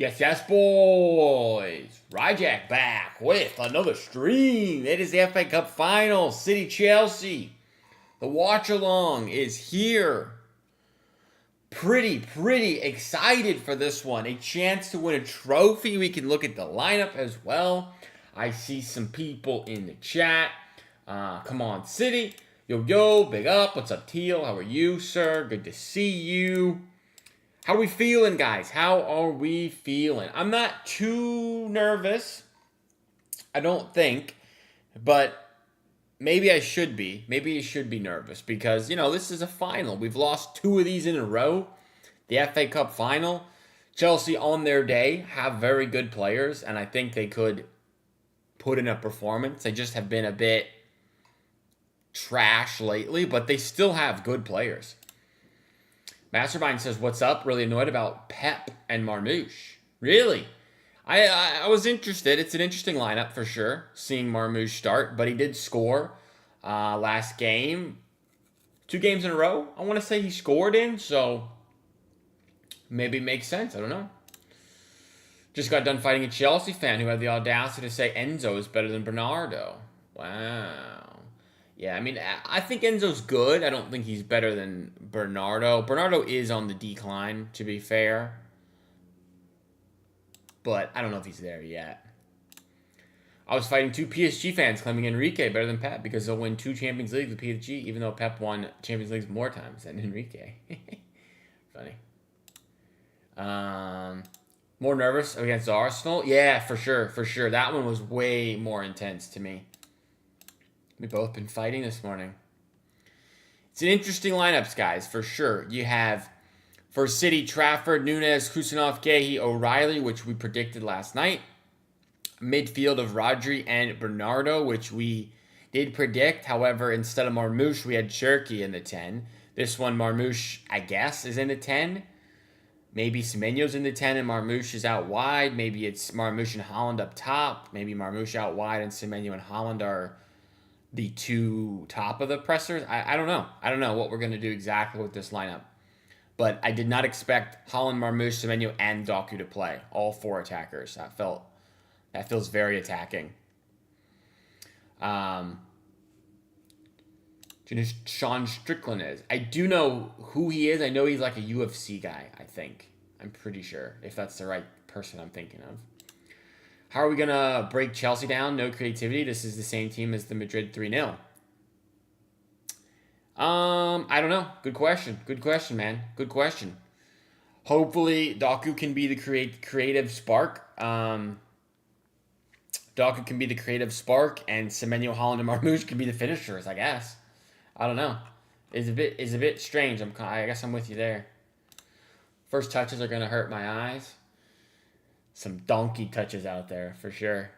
Yes, yes, boys. Ryjack back with another stream. It is the FA Cup final. City Chelsea. The Watchalong is here. Pretty excited for this one. A chance to win a trophy. We can look at the lineup as well. I see some people in the chat. Come on, City. Yo, big up. What's up, Teal? How are you, sir? Good to see you. How are we feeling, guys? How are we feeling? I'm not too nervous, I don't think, but maybe I should be. Maybe I should be nervous because, this is a final. We've lost 2 of these in a row. The FA Cup final. Chelsea, on their day, have very good players, and I think they could put in a performance. They just have been a bit trash lately, but they still have good players. Mastermind says, what's up? Really annoyed about Pep and Marmouche. Really? I was interested. It's an interesting lineup for sure, seeing Marmouche start, but he did score last game. 2 games in a row, I want to say he scored in, so maybe it makes sense. I don't know. Just got done fighting a Chelsea fan who had the audacity to say Enzo is better than Bernardo. Wow. Yeah, I mean, I think Enzo's good. I don't think he's better than Bernardo. Bernardo is on the decline, to be fair. But I don't know if he's there yet. I was fighting 2 PSG fans claiming Enrique better than Pep because they'll win 2 Champions Leagues with PSG, even though Pep won Champions Leagues more times than Enrique. Funny. More nervous against Arsenal? Yeah, for sure. That one was way more intense to me. We've both been fighting this morning. It's an interesting lineups, guys, for sure. You have, for City, Trafford, Nunes, Kusanov, Gahey, O'Reilly, which we predicted last night. Midfield of Rodri and Bernardo, which we did predict. However, instead of Marmouche, we had Cherki in the 10. This one, Marmouche, I guess, is in the 10. Maybe Semenyo's in the 10 and Marmouche is out wide. Maybe it's Marmouche and Haaland up top. Maybe Marmouche out wide and Semenyo and Haaland are the 2 top of the pressers. I don't know. I don't know what we're going to do exactly with this lineup. But I did not expect Haaland, Marmouche, Semenyo, and Doku to play. All 4 attackers. That feels very attacking. Sean Strickland is. I do know who he is. I know he's like a UFC guy, I think. I'm pretty sure, if that's the right person I'm thinking of. How are we going to break Chelsea down? No creativity. This is the same team as the Madrid 3-0. I don't know. Good question, man. Good question. Hopefully, Doku can be the creative spark. Doku can be the creative spark, and Semenyo, Haaland, and Marmouche can be the finishers, I guess. I don't know. It's a bit strange. I guess I'm with you there. First touches are going to hurt my eyes. Some donkey touches out there, for sure.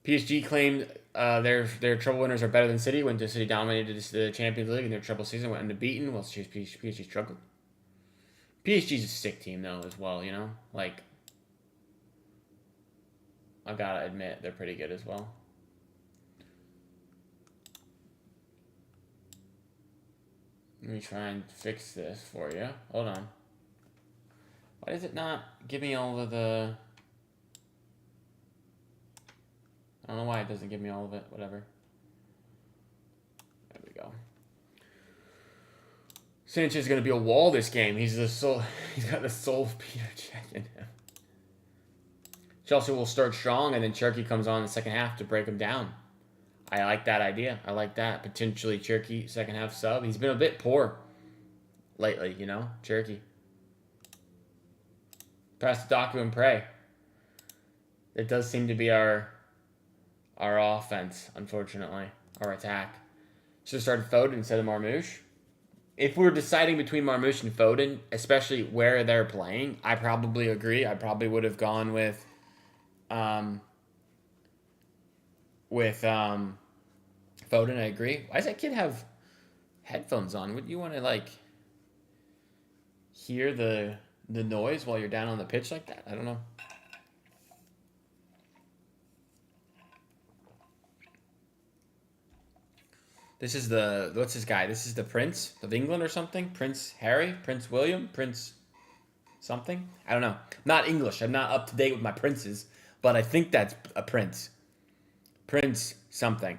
PSG claimed their treble winners are better than City. When City dominated the Champions League in their treble season, went unbeaten. Well, PSG struggled. PSG's a sick team, though, as well, Like, I've got to admit, they're pretty good as well. Let me try and fix this for you. Hold on. Why does it not give me all of the... I don't know why it doesn't give me all of it. Whatever. There we go. Sanchez is going to be a wall this game. He's got the soul of Peter Cech in him. Chelsea will start strong, and then Cherki comes on in the second half to break him down. I like that idea. I like that. Potentially Cherki second half sub. He's been a bit poor lately, Cherki. Pass to Doku and pray. It does seem to be our offense, unfortunately. Our attack. Should have started Foden instead of Marmouche. If we were deciding between Marmouche and Foden, especially where they're playing, I probably agree. I probably would have gone with Foden. I agree. Why does that kid have headphones on? Would you want to hear the noise while you're down on the pitch like that? I don't know. This is what's this guy? This is the Prince of England or something? Prince Harry? Prince William? Prince something. I don't know. Not English. I'm not up to date with my princes, but I think that's a prince. Prince something.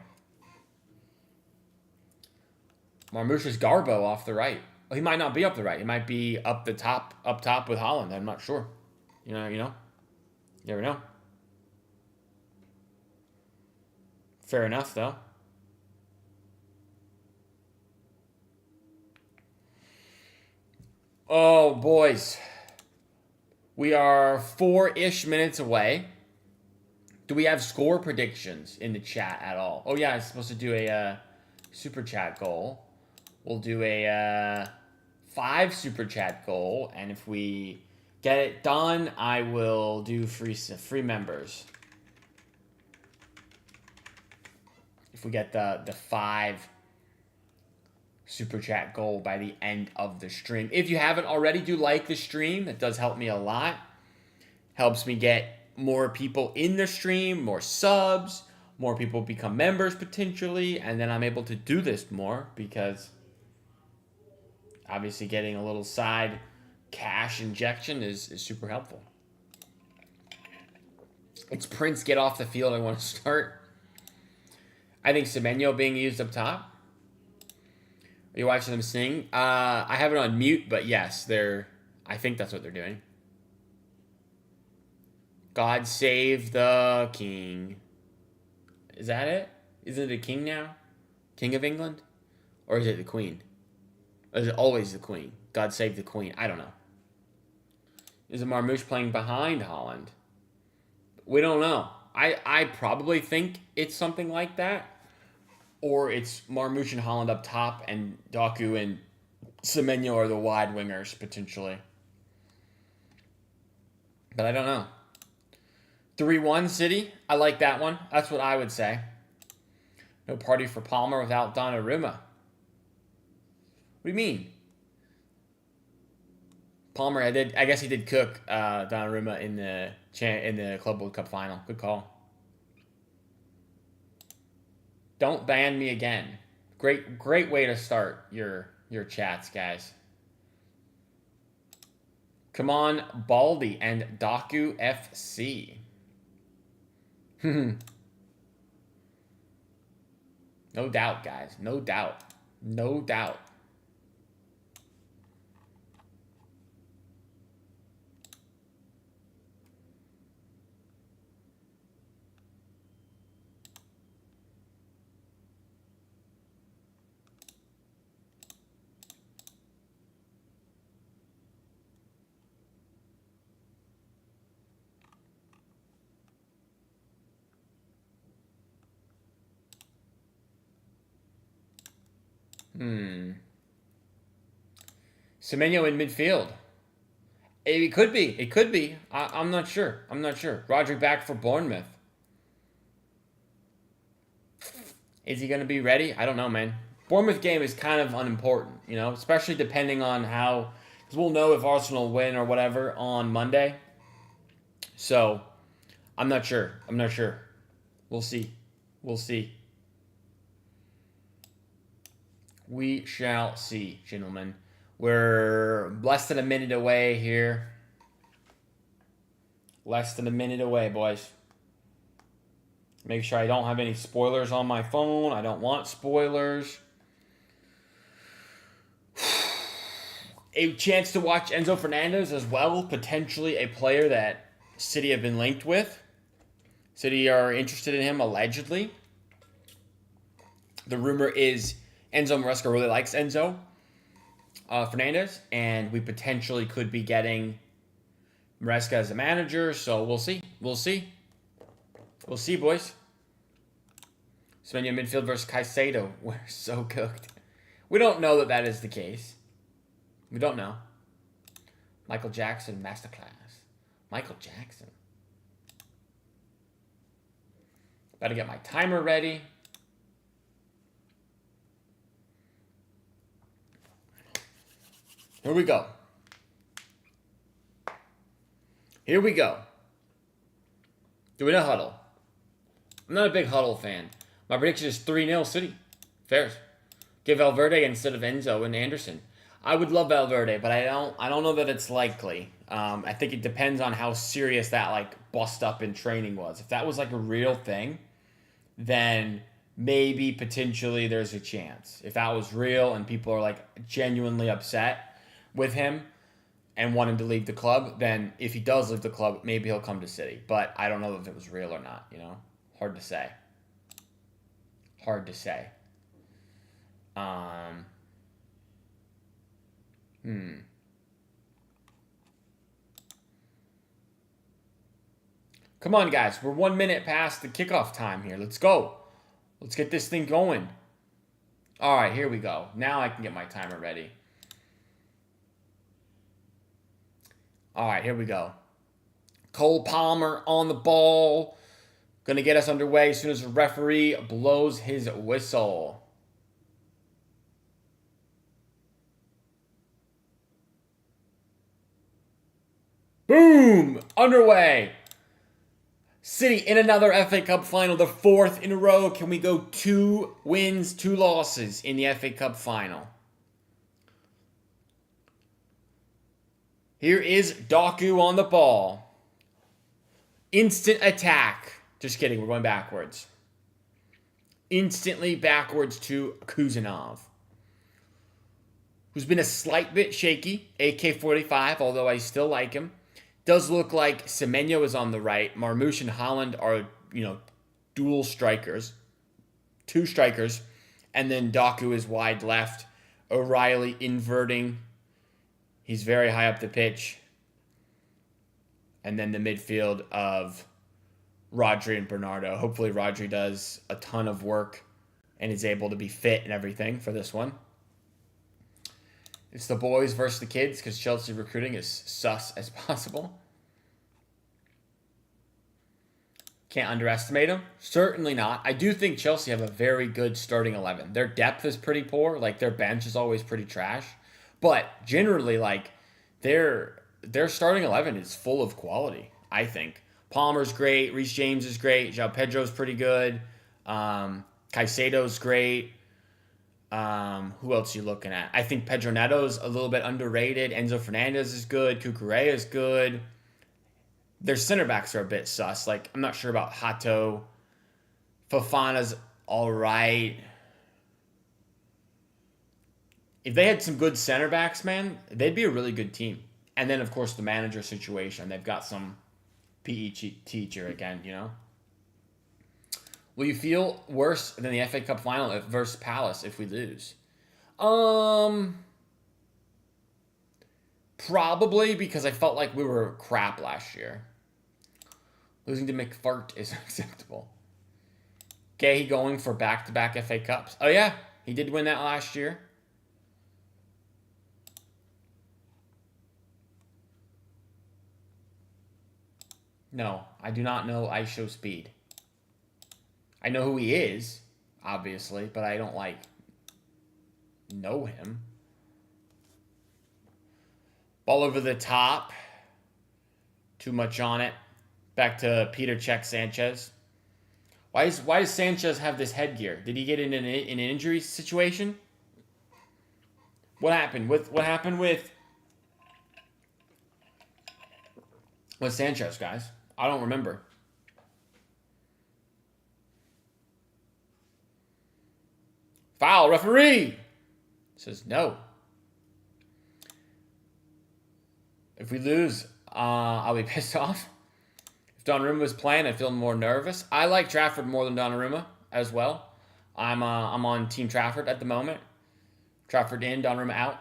Marmoush's Garbo off the right. Well, he might not be up the right. He might be up top with Holland. I'm not sure. You know. You never know. Fair enough, though. Oh, boys. We are 4-ish minutes away. Do we have score predictions in the chat at all? Oh, yeah, I'm supposed to do a super chat goal. We'll do a 5 super chat goal, and if we get it done, I will do free members. If we get the 5 super chat goal by the end of the stream. If you haven't already, do like the stream. It does help me a lot. Helps me get more people in the stream, more subs, more people become members potentially, and then I'm able to do this more because obviously getting a little side cash injection is super helpful. It's Prince get off the field. I want to start. I think Semenyo being used up top. Are you watching them sing? I have it on mute, but yes, I think that's what they're doing. God save the king. Is that it? Is it the king now? King of England? Or is it the queen? Or is it always the queen? God save the queen. I don't know. Is it Marmoush playing behind Holland? We don't know. I probably think it's something like that. Or it's Marmoush and Holland up top and Doku and Semenyo are the wide wingers, potentially. But I don't know. 3-1 City. I like that one. That's what I would say. No party for Palmer without Donnarumma. What do you mean? Palmer, I guess he did cook Donnarumma in the Club World Cup final. Good call. Don't ban me again. Great way to start your chats, guys. Come on, Baldy and Doku FC. No doubt, guys. No doubt. No doubt. Semenyo in midfield. It could be. It could be. I'm not sure. I'm not sure. Roderick back for Bournemouth. Is he going to be ready? I don't know, man. Bournemouth game is kind of unimportant, you know, especially depending on how... Because we'll know if Arsenal win or whatever on Monday. So, I'm not sure. I'm not sure. We'll see. We'll see. We shall see, gentlemen. We're less than a minute away here. Less than a minute away, boys. Make sure I don't have any spoilers on my phone. I don't want spoilers. A chance to watch Enzo Fernandez as well. Potentially a player that City have been linked with. City are interested in him, allegedly. The rumor is Enzo Maresca really likes Enzo Fernandez, and we potentially could be getting Maresca as a manager, so we'll see. We'll see. We'll see, boys. Semenyo midfield versus Caicedo. We're so cooked. We don't know that is the case. We don't know. Michael Jackson masterclass. Michael Jackson. Got to get my timer ready. Here we go. Here we go. Doing a huddle. I'm not a big huddle fan. My prediction is 3-0 City. Fairs. Give Valverde instead of Enzo and Anderson. I would love Valverde, but I don't know that it's likely. I think it depends on how serious that like bust up in training was. If that was like a real thing, then maybe potentially there's a chance. If that was real and people are like genuinely upset with him and want him to leave the club, then if he does leave the club, maybe he'll come to City. But I don't know if it was real or not, you know? Hard to say. Hard to say. Come on, guys. We're 1 minute past the kickoff time here. Let's go. Let's get this thing going. All right, here we go. Now I can get my timer ready. All right, here we go. Cole Palmer on the ball. Going to get us underway as soon as the referee blows his whistle. Boom! Underway. City in another FA Cup final, the 4th in a row. Can we go 2 wins, 2 losses in the FA Cup final? Here is Doku on the ball. Instant attack. Just kidding, we're going backwards. Instantly backwards to Kuzanov, who's been a slight bit shaky. AK-45, although I still like him. Does look like Semenyo is on the right. Marmoush and Holland are, dual strikers. 2 strikers. And then Doku is wide left. O'Reilly inverting. He's very high up the pitch. And then the midfield of Rodri and Bernardo. Hopefully Rodri does a ton of work and is able to be fit and everything for this one. It's the boys versus the kids because Chelsea recruiting is sus as possible. Can't underestimate them. Certainly not. I do think Chelsea have a very good starting 11. Their depth is pretty poor. Like, their bench is always pretty trash. But generally, like, their starting 11 is full of quality, I think. Palmer's great. Reece James is great. João Pedro's pretty good. Caicedo's great. Who else are you looking at? I think Pedro Neto's a little bit underrated. Enzo Fernandez is good. Cucurella is good. Their center backs are a bit sus. Like, I'm not sure about Hato. Fofana's all right. If they had some good center backs, man, they'd be a really good team. And then, of course, the manager situation. They've got some PE teacher again, Will you feel worse than the FA Cup final versus Palace if we lose? Probably because I felt like we were crap last year. Losing to McFart is acceptable. Gay going for back-to-back FA Cups. Oh, yeah. He did win that last year. No, I do not know ISO Speed. I know who he is, obviously, but I don't, know him. Ball over the top. Too much on it. Back to Peter Cech Sanchez. Why does Sanchez have this headgear? Did he get in an injury situation? What happened with Sanchez, guys? I don't remember. Foul, referee! Says no. If we lose, I'll be pissed off. If Donnarumma was playing, I'd feel more nervous. I like Trafford more than Donnarumma as well. I'm on Team Trafford at the moment. Trafford in, Donnarumma out.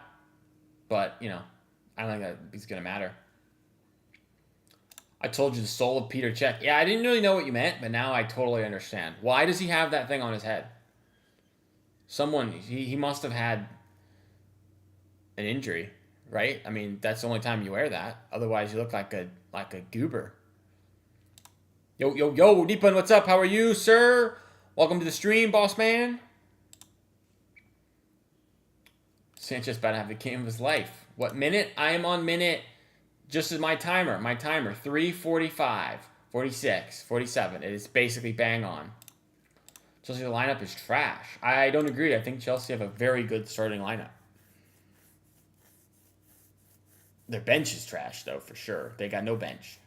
But, I don't think that it's going to matter. I told you the soul of Peter Cech. Yeah, I didn't really know what you meant, but now I totally understand. Why does he have that thing on his head? He must have had an injury, right? I mean, that's the only time you wear that. Otherwise, you look like a goober. Yo, Deepan, what's up? How are you, sir? Welcome to the stream, boss man. Sanchez about to have the game of his life. What minute? I am on minute, just as my timer, 3:45, 46, 47. It is basically bang on. Chelsea lineup is trash. I don't agree. I think Chelsea have a very good starting lineup. Their bench is trash, though, for sure. They got no bench.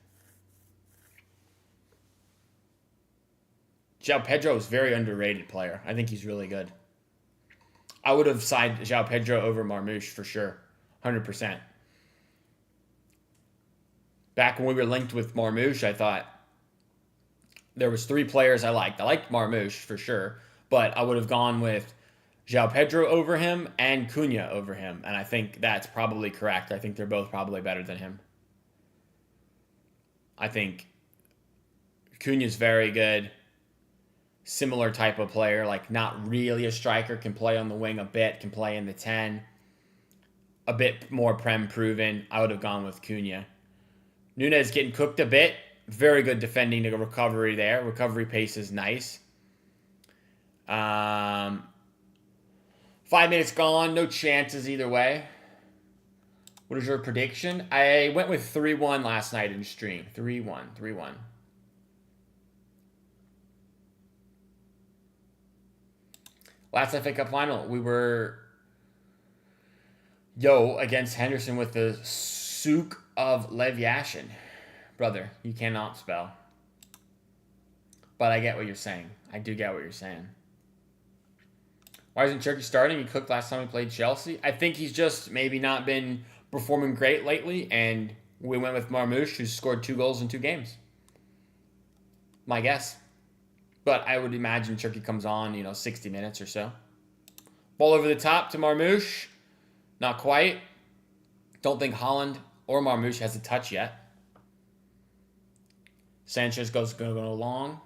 João Pedro is a very underrated player. I think he's really good. I would have signed João Pedro over Marmoush for sure. 100%. Back when we were linked with Marmoush, I thought there was 3 players I liked. I liked Marmoush for sure, but I would have gone with João Pedro over him and Cunha over him, and I think that's probably correct. I think they're both probably better than him. I think Cunha's very good. Similar type of player, like not really a striker, can play on the wing a bit, can play in the 10. A bit more Prem proven. I would have gone with Cunha. Nunes getting cooked a bit. Very good defending to recovery there. Recovery pace is nice. 5 minutes gone. No chances either way. What is your prediction? I went with 3-1 last night in stream. 3-1. 3-1. Last FA Cup final, we were against Henderson with the Souk of Lev Yashin. Brother, you cannot spell. But I get what you're saying. I do get what you're saying. Why isn't Cherki starting? He cooked last time he played Chelsea. I think he's just maybe not been performing great lately, and we went with Marmoush, who scored 2 goals in 2 games. My guess. But I would imagine Cherki comes on, 60 minutes or so. Ball over the top to Marmoush. Not quite. Don't think Holland or Marmoush has a touch yet. Sanchez goes going to go long.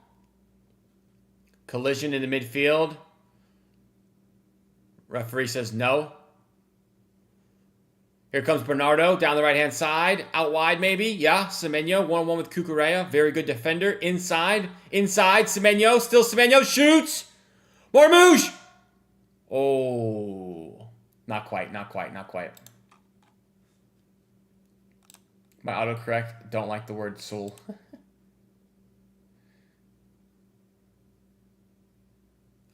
Collision in the midfield. Referee says no. Here comes Bernardo down the right-hand side. Out wide, maybe. Yeah, Semenyo. 1-1 with Cucurella. Very good defender. Inside. Semenyo. Still Semenyo. Shoots. Marmoush. Oh. Not quite. My autocorrect. Don't like the word soul.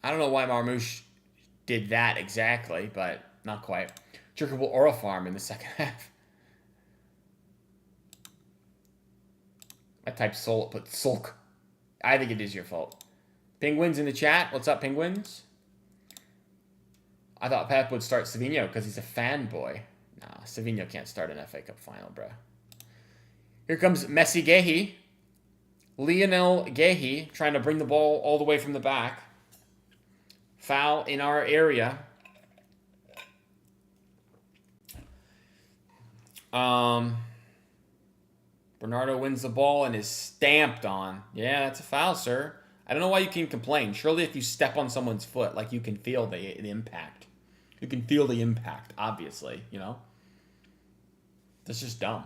I don't know why Marmoush did that exactly, but not quite. Jerkable Aura Farm in the second half. I typed soul, put sulk. I think it is your fault. Penguins in the chat. What's up, Penguins? I thought Pep would start Savinho because he's a fanboy. Nah, Savinho can't start an FA Cup final, bro. Here comes Messi Gehi. Lionel Gehi trying to bring the ball all the way from the back. Foul in our area. Bernardo wins the ball and is stamped on. Yeah, that's a foul, sir. I don't know why you can complain. Surely if you step on someone's foot, like, you can feel the impact. You can feel the impact, obviously, That's just dumb.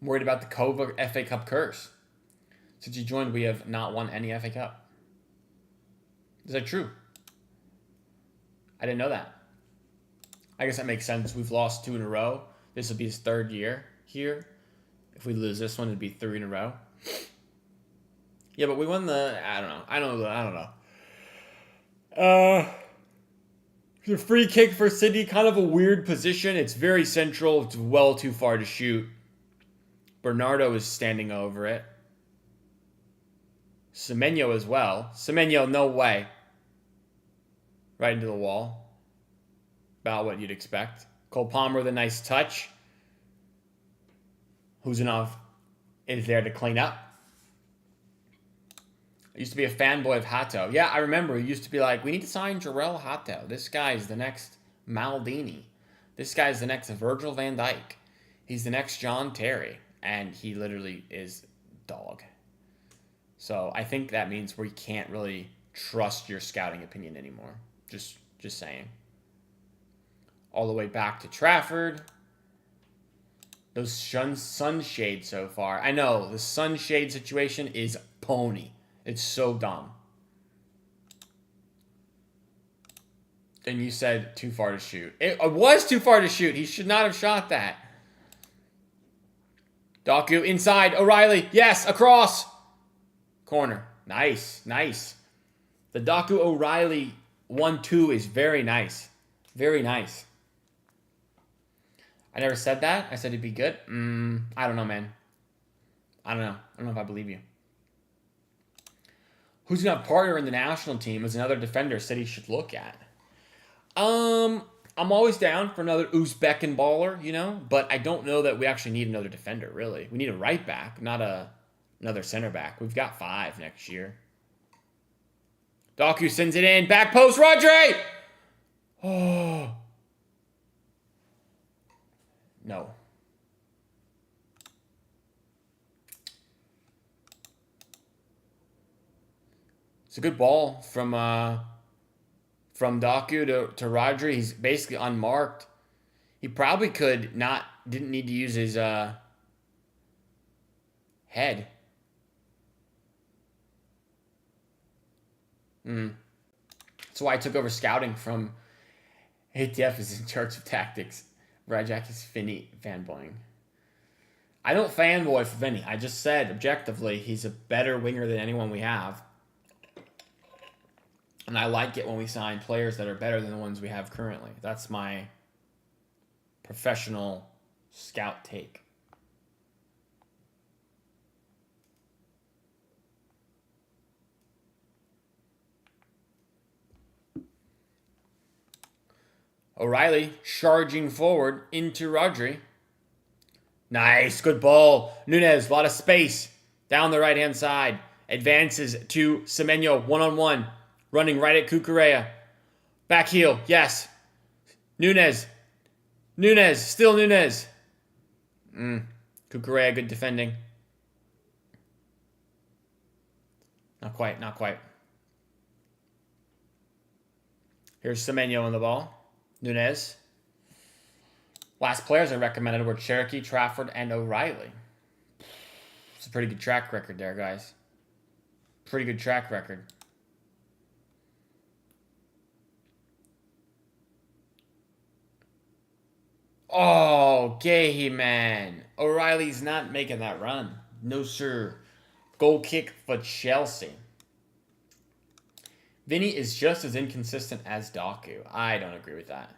I'm worried about the Kova FA Cup curse. Since you joined, we have not won any FA Cup. Is that true? I didn't know that. I guess that makes sense. We've lost 2 in a row. This will be his 3rd year here. If we lose this one, it'd be 3 in a row. Yeah, but we won the... I don't know. The free kick for City, kind of a weird position. It's very central. It's well too far to shoot. Bernardo is standing over it. Semenyo as well. Semenyo, no way. Right into the wall. About what you'd expect. Cole Palmer with a nice touch. Huzanov is there to clean up. I used to be a fanboy of Hato. Yeah, I remember. He used to be like, we need to sign Jarell Hato. This guy's the next Maldini. This guy's the next Virgil van Dijk. He's the next John Terry. And he literally is dog. So I think that means we can't really trust your scouting opinion anymore. Just saying. All the way back to Trafford. Those sunshades so far. I know, the sunshade situation is pony. It's so dumb. And you said too far to shoot. It was too far to shoot. He should not have shot that. Doku inside. O'Reilly. Yes, across. Corner. Nice. The Doku O'Reilly 1-2 is very nice. Very nice. I never said that. I said he'd be good. I don't know, man. I don't know. I don't know if I believe you. Who's going to partner in the national team is another defender said he should look at. I'm always down for another Uzbek baller, you know, but I don't know that we actually need another defender, really. We need a right back, not another center back. We've got 5 next year. Doku sends it in. Back post, Rodri! Oh. No. It's a good ball from Doku to Rodri. He's basically unmarked. He probably didn't need to use his head. That's why I took over scouting from ATF is in charge of tactics. Rajak is Vinny fanboying. I don't fanboy for Vinny. I just said, objectively, he's a better winger than anyone we have. And I like it when we sign players that are better than the ones we have currently. That's my professional scout take. O'Reilly charging forward into Rodri. Nice, good ball. Nunez, a lot of space down the right-hand side. Advances to Semenyo, one-on-one. Running right at Cucurella. Back heel, yes. Nunez, still Nunez. Cucurella, good defending. Not quite. Here's Semenyo on the ball. Nunez. Last players I recommended were Cherokee, Trafford, and O'Reilly. It's a pretty good track record there, guys. Pretty good track record. Oh, gay man. O'Reilly's not making that run. No, sir. Goal kick for Chelsea. Vinny is just as inconsistent as Doku. I don't agree with that.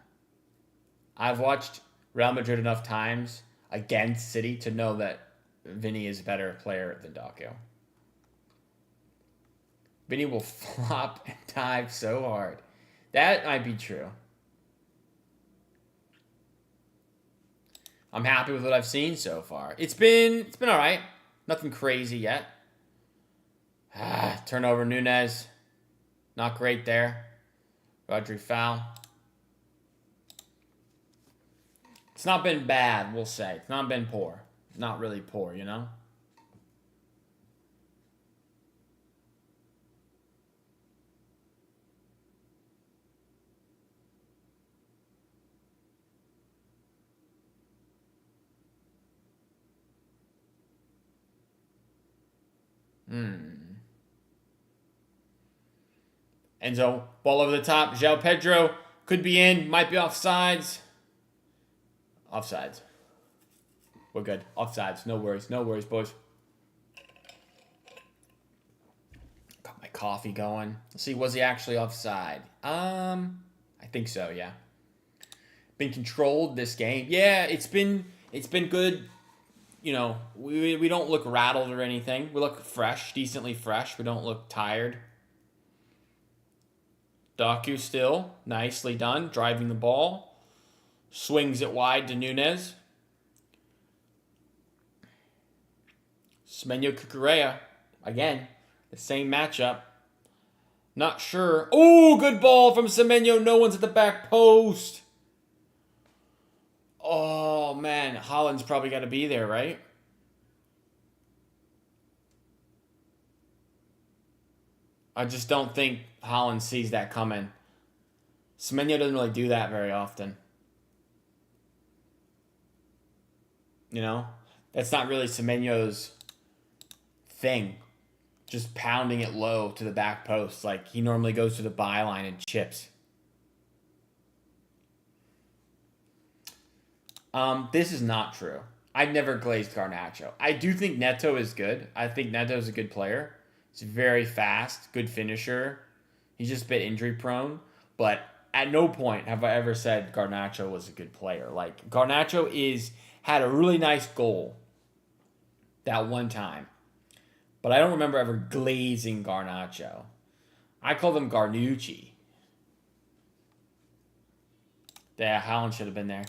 I've watched Real Madrid enough times against City to know that Vinny is a better player than Doku. Vinny will flop and dive so hard. That might be true. I'm happy with what I've seen so far. It's been all right. Nothing crazy yet. Turnover, Nunez. Not great there. Rodri foul. It's not been bad, we'll say. It's not been poor. Not really poor, you know? Enzo, ball over the top. João Pedro could be in. Might be offsides. Offsides. We're good. Offsides. No worries, boys. Got my coffee going. Let's see, was he actually offside? I think so, yeah. Been controlled this game. Yeah, it's been good. You know, we don't look rattled or anything. We look fresh, decently fresh. We don't look tired. Doku still, nicely done, driving the ball. Swings it wide to Nunez. Semenyo Cucurella, again, the same matchup. Not sure. Oh, good ball from Semenyo. No one's at the back post. Oh, man. Holland's probably got to be there, right? I just don't think Holland sees that coming. Semenyo doesn't really do that very often. You know? That's not really Semenyo's thing. Just pounding it low to the back post. Like, he normally goes to the byline and chips. This is not true. I've never glazed Garnacho. I do think Neto is good. I think Neto is a good player. He's very fast, good finisher. He's just a bit injury prone. But at no point have I ever said Garnacho was a good player. Like, Garnacho had a really nice goal that one time, but I don't remember ever glazing Garnacho. I call them Garnucci. Yeah, Haaland should have been there.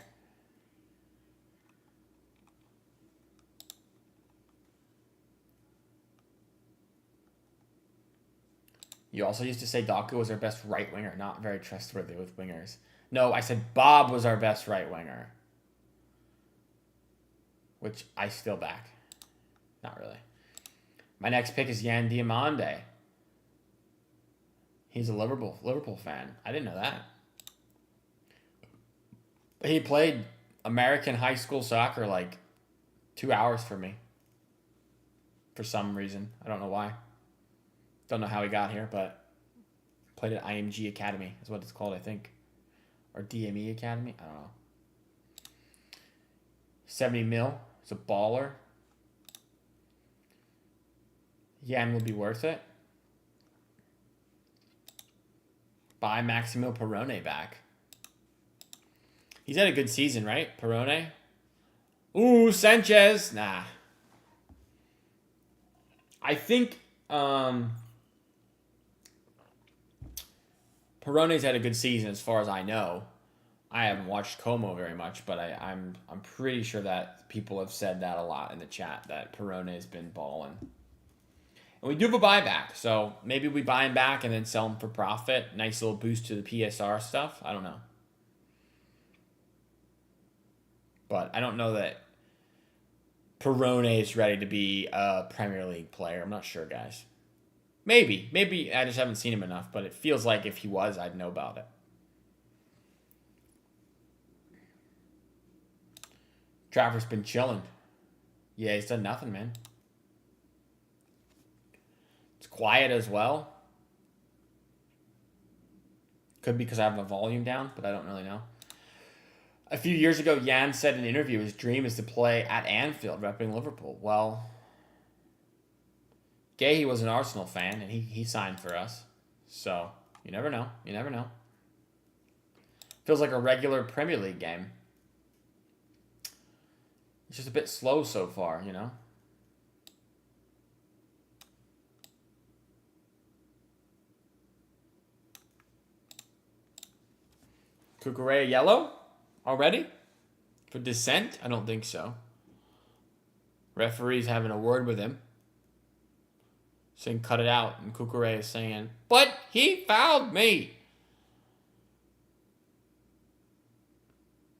You also used to say Doku was our best right winger, not very trustworthy with wingers. No, I said Bob was our best right winger. Which I still back. Not really. My next pick is Yan Diomande. He's a Liverpool fan. I didn't know that. He played American high school soccer like 2 hours for me. For some reason. I don't know why. Don't know how he got here, but played at IMG Academy is what it's called, I think. Or DME Academy. I don't know. 70 mil. It's a baller. Yan will be worth it. Buy Maximo Perrone back. He's had a good season, right? Perrone? Ooh, Sanchez. Nah. I think Perrone's had a good season as far as I know. I haven't watched Como very much, but I'm pretty sure that people have said that a lot in the chat, that Perrone has been balling. And we do have a buyback, so maybe we buy him back and then sell him for profit. Nice little boost to the PSR stuff. I don't know. But I don't know that Perrone is ready to be a Premier League player. I'm not sure, guys. Maybe. Maybe I just haven't seen him enough, but it feels like if he was, I'd know about it. Travis been chilling. Yeah, he's done nothing, man. It's quiet as well. Could be because I have my volume down, but I don't really know. A few years ago, Jan said in an interview his dream is to play at Anfield, repping Liverpool. Well, Gahey was an Arsenal fan, and he signed for us. So, you never know. You never know. Feels like a regular Premier League game. It's just a bit slow so far, you know? Cucurella yellow? Already? For dissent? I don't think so. Referee's having a word with him. Saying cut it out. And Cucurella is saying, but he fouled me.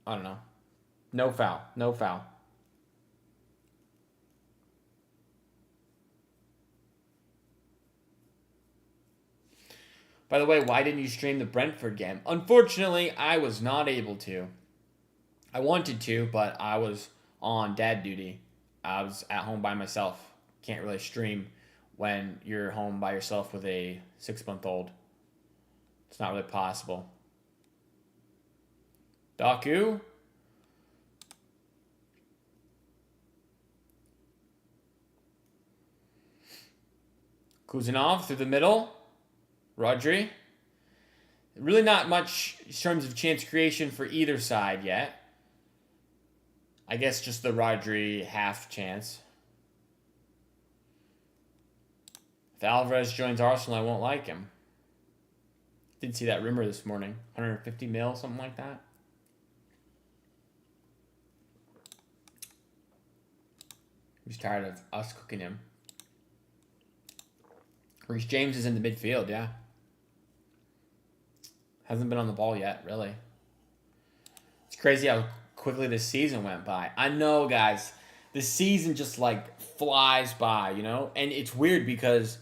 I don't know. No foul. No foul. By the way, why didn't you stream the Brentford game? Unfortunately, I was not able to. I wanted to, but I was on dad duty. I was at home by myself. Can't really stream when you're home by yourself with a 6-month-old. It's not really possible. Doku? Kuzanov through the middle. Rodri. Really not much in terms of chance creation for either side yet. I guess just the Rodri half chance. If Alvarez joins Arsenal, I won't like him. Did see that rumor this morning. 150 mil, something like that. He's tired of us cooking him. Reece James is in the midfield, yeah. Hasn't been on the ball yet, really. It's crazy how quickly this season went by. I know, guys. The season just, like, flies by, you know? And it's weird because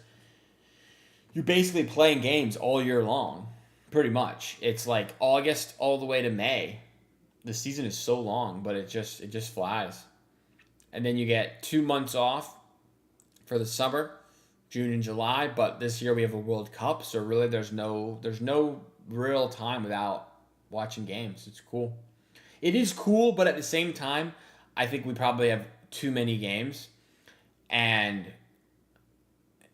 you're basically playing games all year long, pretty much. It's, like, August all the way to May. The season is so long, but it just flies. And then you get 2 months off for the summer, June and July. But this year we have a World Cup, so really there's no real time without watching games. It's cool. It is cool, but at the same time, I think we probably have too many games. And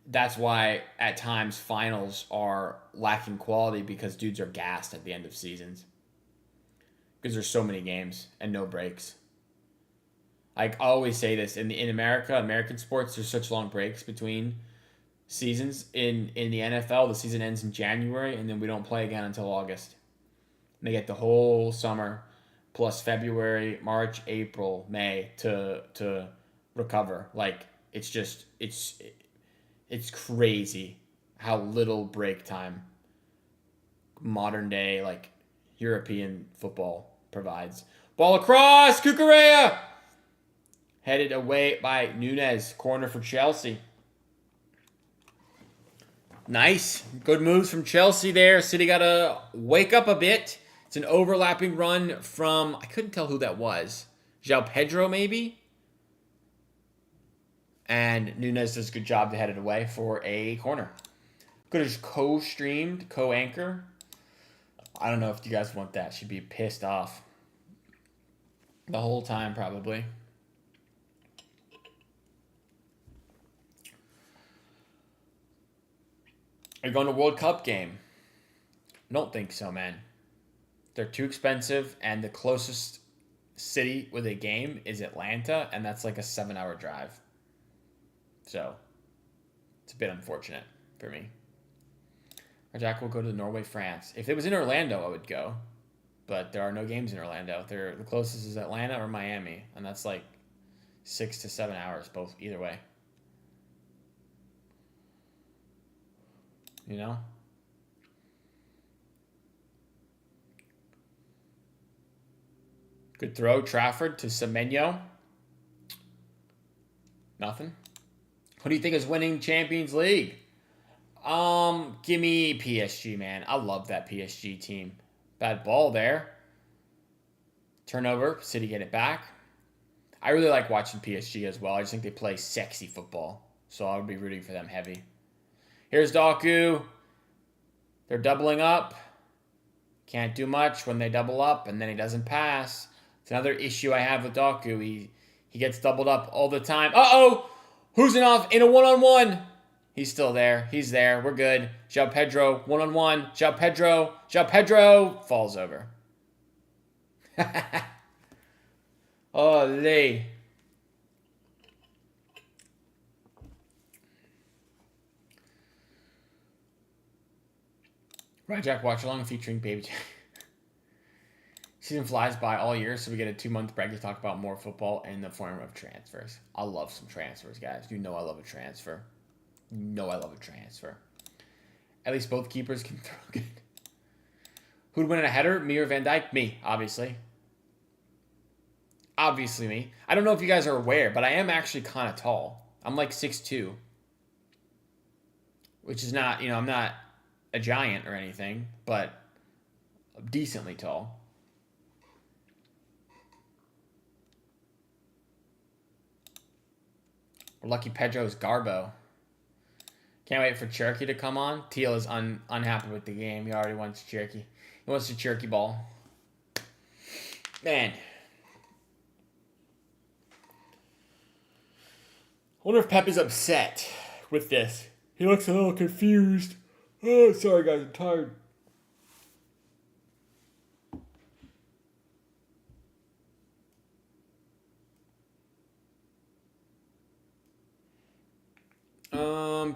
that's why at times finals are lacking quality because dudes are gassed at the end of seasons because there's so many games and no breaks. Like I always say this in America, American sports, there's such long breaks between seasons. In the NFL, the season ends in January and then we don't play again until August. And they get the whole summer plus February, March, April, May to recover. Like it's crazy how little break time modern day like European football provides. Ball across, Cucurella! Headed away by Nunez. Corner for Chelsea. Nice. Good moves from Chelsea there. City got to wake up a bit. It's an overlapping run from, I couldn't tell who that was. João Pedro, maybe? And Nunez does a good job to head it away for a corner. Could have just co-streamed, co-anchor. I don't know if you guys want that. She'd be pissed off the whole time, probably. Are you going to World Cup game? I don't think so, man. They're too expensive, and the closest city with a game is Atlanta, and that's like a 7-hour drive. So, it's a bit unfortunate for me. Our Jack will go to Norway, France. If it was in Orlando, I would go. But there are no games in Orlando. The closest is Atlanta or Miami, and that's like 6 to 7 hours, both either way. You know? Good throw, Trafford to Semenyo. Nothing. Who do you think is winning Champions League? Give me PSG, man. I love that PSG team. Bad ball there. Turnover. City get it back. I really like watching PSG as well. I just think they play sexy football. So I would be rooting for them heavy. Here's Doku. They're doubling up. Can't do much when they double up, and then he doesn't pass. It's another issue I have with Doku. He gets doubled up all the time. Uh-oh! Who's in a one-on-one? He's still there. He's there. We're good. João Pedro, one-on-one. João Pedro. João Pedro falls over. Olé. Right, Jack Watchalong featuring Baby Jack. Season flies by all year, so we get a 2-month break to talk about more football in the form of transfers. I love some transfers, guys. You know I love a transfer. You know I love a transfer. At least both keepers can throw good. Who'd win in a header? Me or Van Dijk? Me, obviously. Obviously me. I don't know if you guys are aware, but I am actually kind of tall. I'm like 6'2". Which is not, I'm not a giant or anything, but decently tall. Lucky Pedro's Garbo. Can't wait for Cherokee to come on. Teal is unhappy with the game. He already wants Cherokee. He wants the Cherokee ball. Man. I wonder if Pep is upset with this. He looks a little confused. Oh, sorry guys, I'm tired.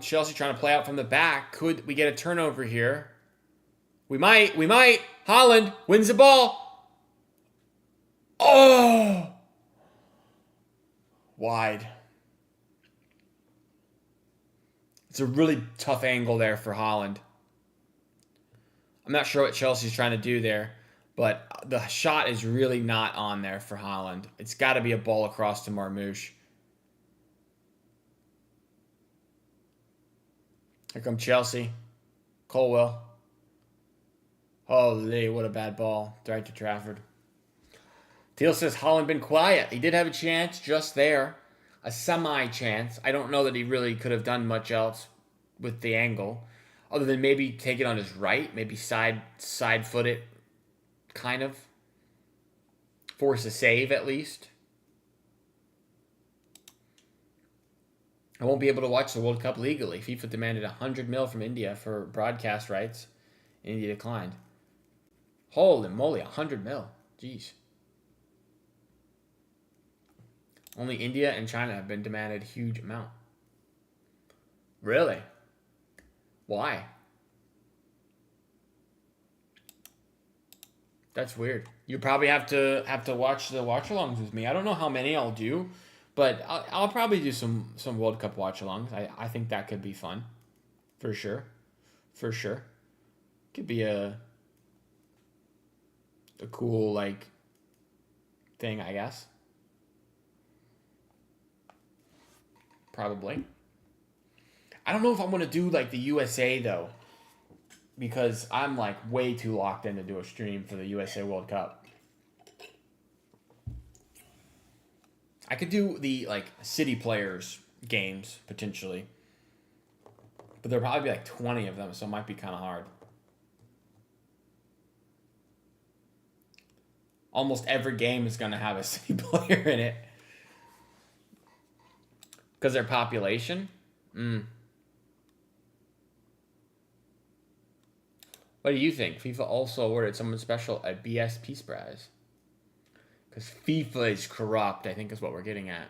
Chelsea trying to play out from the back. Could we get a turnover here? We might. Haaland wins the ball. Oh! Wide. It's a really tough angle there for Haaland. I'm not sure what Chelsea's trying to do there, but the shot is really not on there for Haaland. It's got to be a ball across to Marmouche. Here come Chelsea. Colwell. Holy, what a bad ball. Right to Trafford. Teal says Haaland been quiet. He did have a chance just there. A semi-chance. I don't know that he really could have done much else with the angle. Other than maybe take it on his right. Maybe side foot it. Kind of. Force a save at least. I won't be able to watch the World Cup legally. FIFA demanded 100 mil from India for broadcast rights. India declined. Holy moly, 100 mil. Jeez. Only India and China have been demanded a huge amount. Really? Why? That's weird. You probably have to watch the watch-alongs with me. I don't know how many I'll do, but I'll probably do some World Cup watch-alongs. I think that could be fun, for sure, for sure. Could be a cool like thing, I guess. Probably. I don't know if I want to do like the USA though, because I'm like way too locked in to do a stream for the USA World Cup. I could do the like city players games potentially, but there'll probably be like 20 of them, so it might be kind of hard. Almost every game is going to have a city player in it because their population. What do you think? FIFA also awarded someone special a BS Peace Prize. Because FIFA is corrupt, I think is what we're getting at.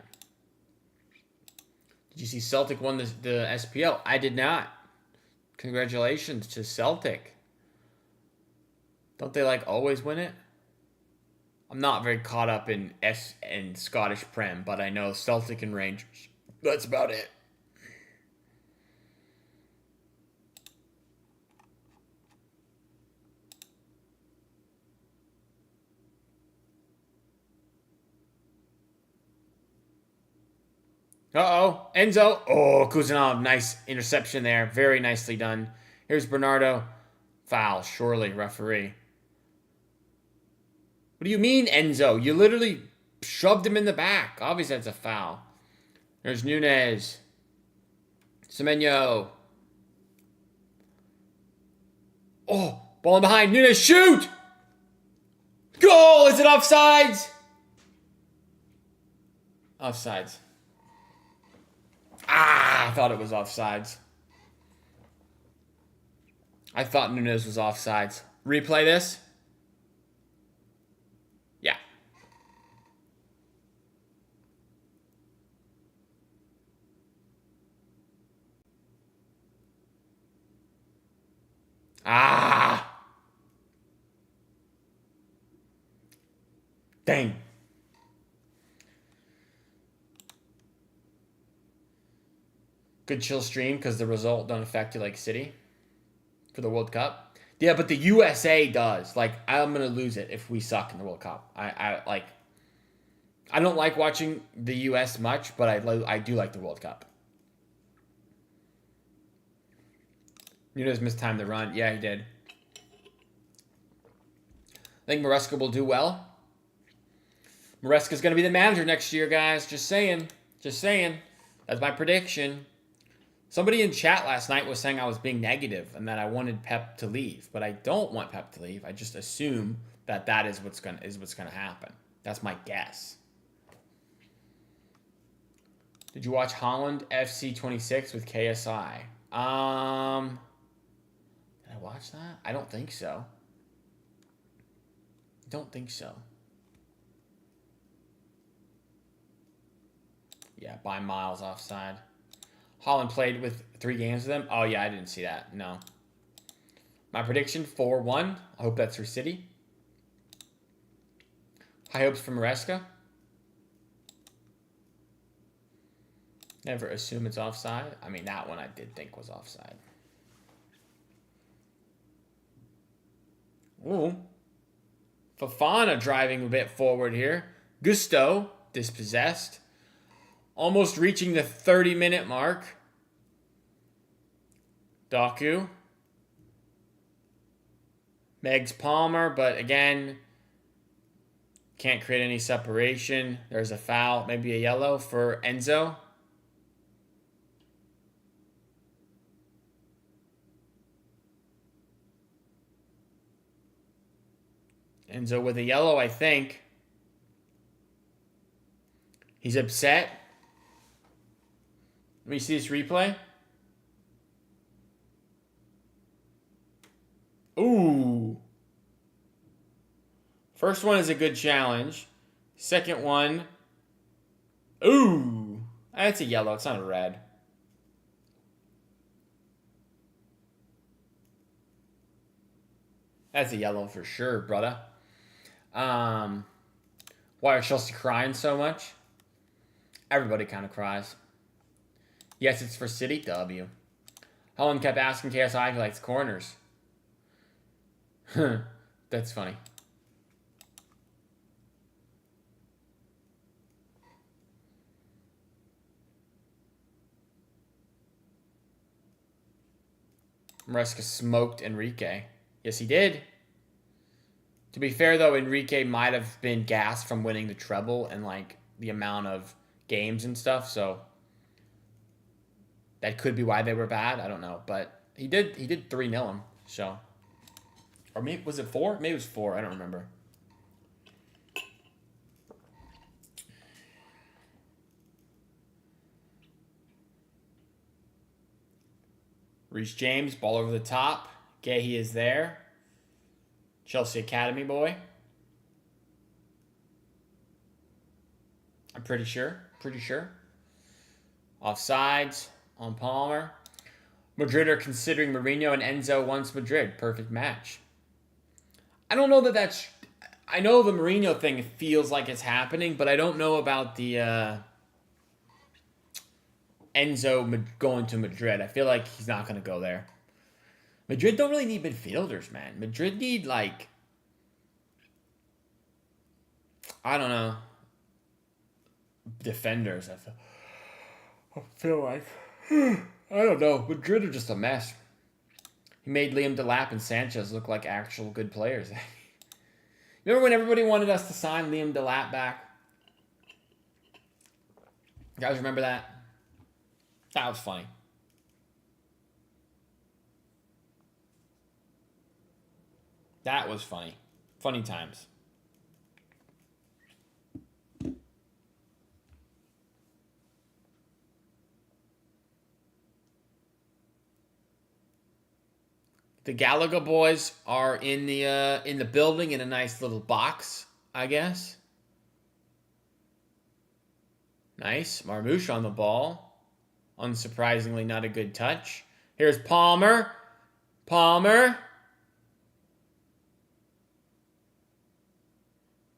Did you see Celtic won the SPL? I did not. Congratulations to Celtic. Don't they like always win it? I'm not very caught up in Scottish Prem, but I know Celtic and Rangers. That's about it. Uh-oh. Enzo. Oh, Kuzanov. Nice interception there. Very nicely done. Here's Bernardo. Foul, surely, referee. What do you mean, Enzo? You literally shoved him in the back. Obviously, that's a foul. There's Nunez. Semenyo. Oh, ball in behind. Nunez, shoot! Goal! Is it offsides? Offsides. I thought it was offsides. I thought Nunez was offsides. Replay this. Yeah. Dang. Good chill stream because the result don't affect you like City for the World Cup. Yeah, but the USA does. Like, I'm gonna lose it if we suck in the World Cup. I don't like watching the US much, but I do like the World Cup. Nunez mistimed the run. Yeah, he did. I think Maresca will do well. Maresca's gonna be the manager next year, guys. Just saying. Just saying. That's my prediction. Somebody in chat last night was saying I was being negative and that I wanted Pep to leave, but I don't want Pep to leave. I just assume that is what's gonna happen. That's my guess. Did you watch Holland FC 26 with KSI? Did I watch that? I don't think so. Don't think so. Yeah, by miles offside. Holland played with 3 games with them. Oh, yeah, I didn't see that. No. My prediction, 4-1. I hope that's for City. High hopes for Maresca. Never assume it's offside. I mean, that one I did think was offside. Ooh. Fofana driving a bit forward here. Gusto, dispossessed. Almost reaching the 30-minute mark. Doku. Megs Palmer, but again, can't create any separation. There's a foul, maybe a yellow for Enzo. Enzo with a yellow, I think. He's upset. Let me see this replay. Ooh. First one is a good challenge. Second one. Ooh. That's a yellow. It's not a red. That's a yellow for sure, brother. Why are Chelsea crying so much? Everybody kind of cries. Yes, it's for City. W. Helen kept asking KSI if he likes corners. That's funny. Maresca smoked Enrique. Yes, he did. To be fair, though, Enrique might have been gassed from winning the treble and, like, the amount of games and stuff, so that could be why they were bad. I don't know, but he did 3-0 him, so. Or maybe, was it 4? Maybe it was 4. I don't remember. Reece James, ball over the top. Gahey is there. Chelsea Academy boy. I'm pretty sure. Offsides on Palmer. Madrid are considering Mourinho and Enzo wants Madrid. Perfect match. I don't know that that's... I know the Mourinho thing feels like it's happening, but I don't know about the Enzo going to Madrid. I feel like he's not going to go there. Madrid don't really need midfielders, man. Madrid need, like... I don't know. Defenders, I feel like... I don't know. Madrid are just a mess. He made Liam Delap and Sanchez look like actual good players. Remember when everybody wanted us to sign Liam Delap back? You guys remember that? That was funny. That was funny. Funny times. The Gallagher boys are in the building in a nice little box, I guess. Nice. Marmouche on the ball. Unsurprisingly, not a good touch. Here's Palmer.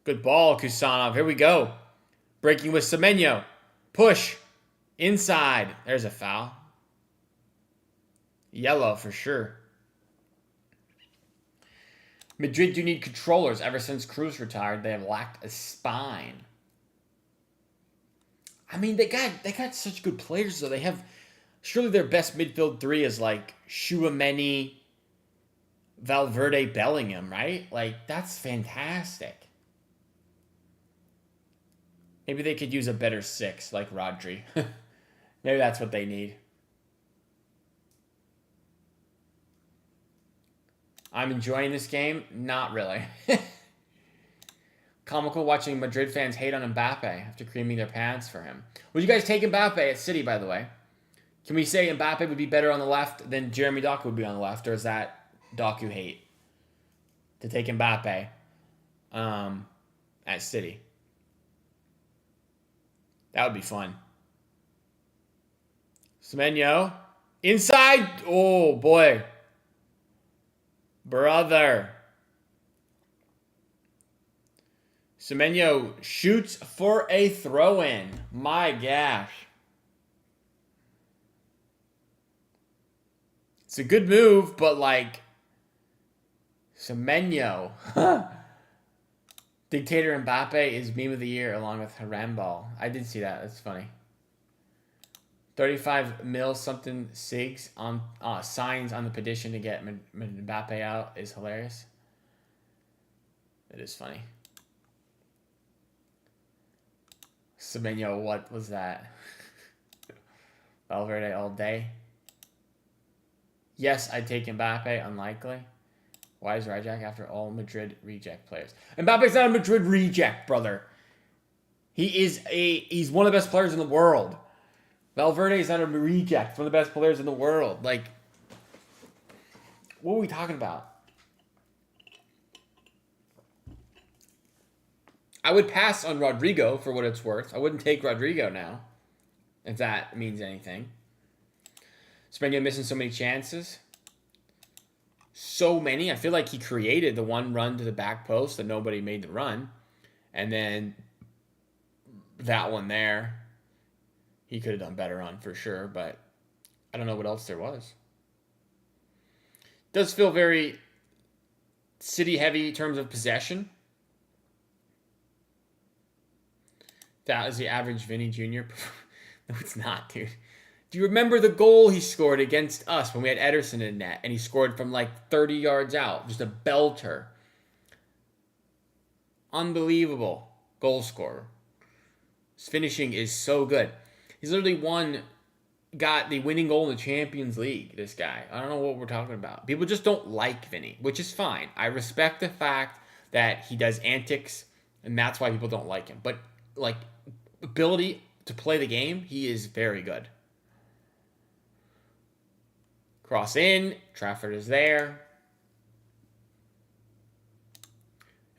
Good ball, Kusanov. Here we go. Breaking with Semenyo. Push. Inside. There's a foul. Yellow for sure. Madrid do need controllers. Ever since Cruz retired, they have lacked a spine. I mean, they got such good players, though. They have... Surely their best midfield three is, like, Tchouaméni, Valverde, Bellingham, right? Like, that's fantastic. Maybe they could use a better 6, like Rodri. Maybe that's what they need. I'm enjoying this game. Not really. Comical watching Madrid fans hate on Mbappe after creaming their pants for him. Would you guys take Mbappe at City, by the way? Can we say Mbappe would be better on the left than Jeremy Doku would be on the left? Or is that Doku hate? To take Mbappe at City. That would be fun. Semenyo. Inside. Oh, boy. Brother. Semenyo shoots for a throw-in. My gosh. It's a good move, but like... Semenyo. Dictator Mbappe is meme of the year along with Harambal. I did see that. That's funny. 35 mil something SIGs on signs on the petition to get Mbappe out is hilarious. It is funny. Semenyo, what was that? Valverde all day. Yes, I'd take Mbappe. Unlikely. Why is Rajak after all Madrid reject players? Mbappe's not a Madrid reject, brother. He's one of the best players in the world. Valverde is not a reject. One of the best players in the world. Like, what are we talking about? I would pass on Rodrigo for what it's worth. I wouldn't take Rodrigo now, if that means anything. Spengia missing so many chances. So many. I feel like he created the one run to the back post that nobody made the run. And then that one there, he could have done better on for sure, but I don't know what else there was. Does feel very City heavy in terms of possession. That is the average Vinny Jr. No, it's not, dude. Do you remember the goal he scored against us when we had Ederson in net, and he scored from like 30 yards out, just a belter? Unbelievable goal scorer. His finishing is so good. He's literally got the winning goal in the Champions League, this guy. I don't know what we're talking about. People just don't like Vinny, which is fine. I respect the fact that he does antics, and that's why people don't like him. But, like, ability to play the game, he is very good. Cross in. Trafford is there.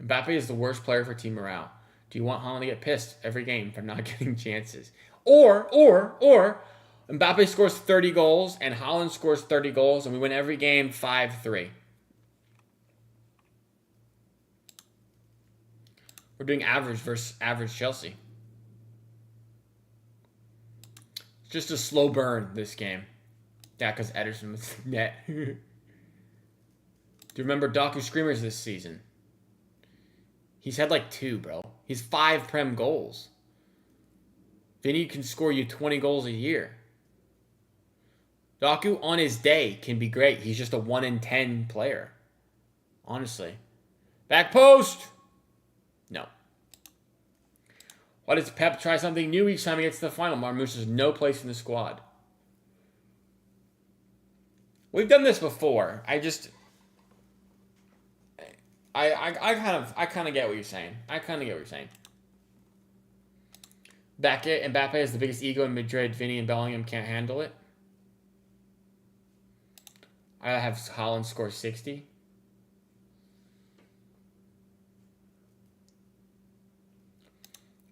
Mbappe is the worst player for team morale. Do you want Haaland to get pissed every game for not getting chances? Or Mbappe scores 30 goals and Haaland scores 30 goals and we win every game 5-3. We're doing average versus average Chelsea. It's just a slow burn this game. Yeah, because Ederson was net. Do you remember Doku Screamers this season? He's had like 2, bro. He's 5 Prem goals. Vinny can score you 20 goals a year. Doku on his day can be great. He's just a 1 in 10 player. Honestly. Back post! No. Why does Pep try something new each time he gets to the final? Marmouche has no place in the squad. We've done this before. I kind of get what you're saying. Mbappe has the biggest ego in Madrid. Vinny and Bellingham can't handle it. I have Haaland score 60.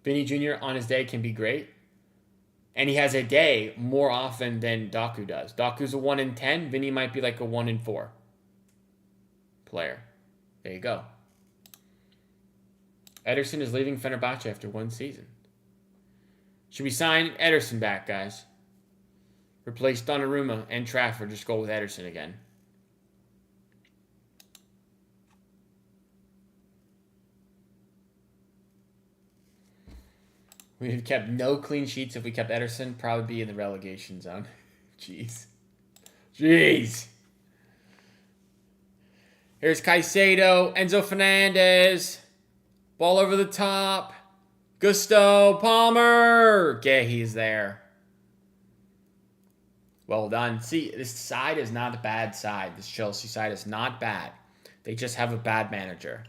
Vinny Jr. on his day can be great. And he has a day more often than Doku does. Doku's a 1 in 10. Vinny might be like a 1 in 4 player. There you go. Ederson is leaving Fenerbahce after 1 season. Should we sign Ederson back, guys? Replace Donnarumma and Trafford. Just go with Ederson again. We've kept no clean sheets. If we kept Ederson, probably be in the relegation zone. Jeez. Here's Caicedo. Enzo Fernandez. Ball over the top. Gusto Palmer. Okay, he's there. Well done. See, this side is not a bad side. This Chelsea side is not bad. They just have a bad manager.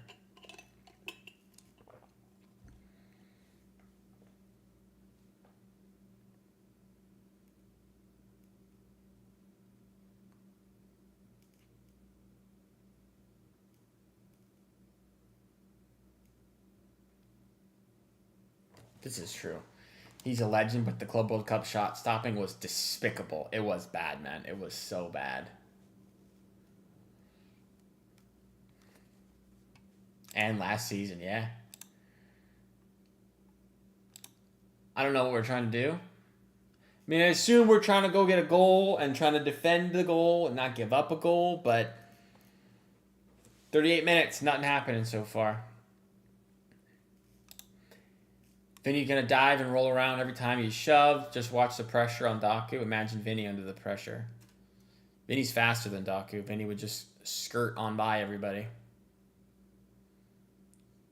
This is true. He's a legend, but the Club World Cup shot stopping was despicable. It was bad, man. It was so bad. And last season, yeah. I don't know what we're trying to do. I mean, I assume we're trying to go get a goal and trying to defend the goal and not give up a goal, but 38 minutes, nothing happening so far. Vinny gonna dive and roll around every time he's shoved. Just watch the pressure on Doku. Imagine Vinny under the pressure. Vinny's faster than Doku. Vinny would just skirt on by everybody.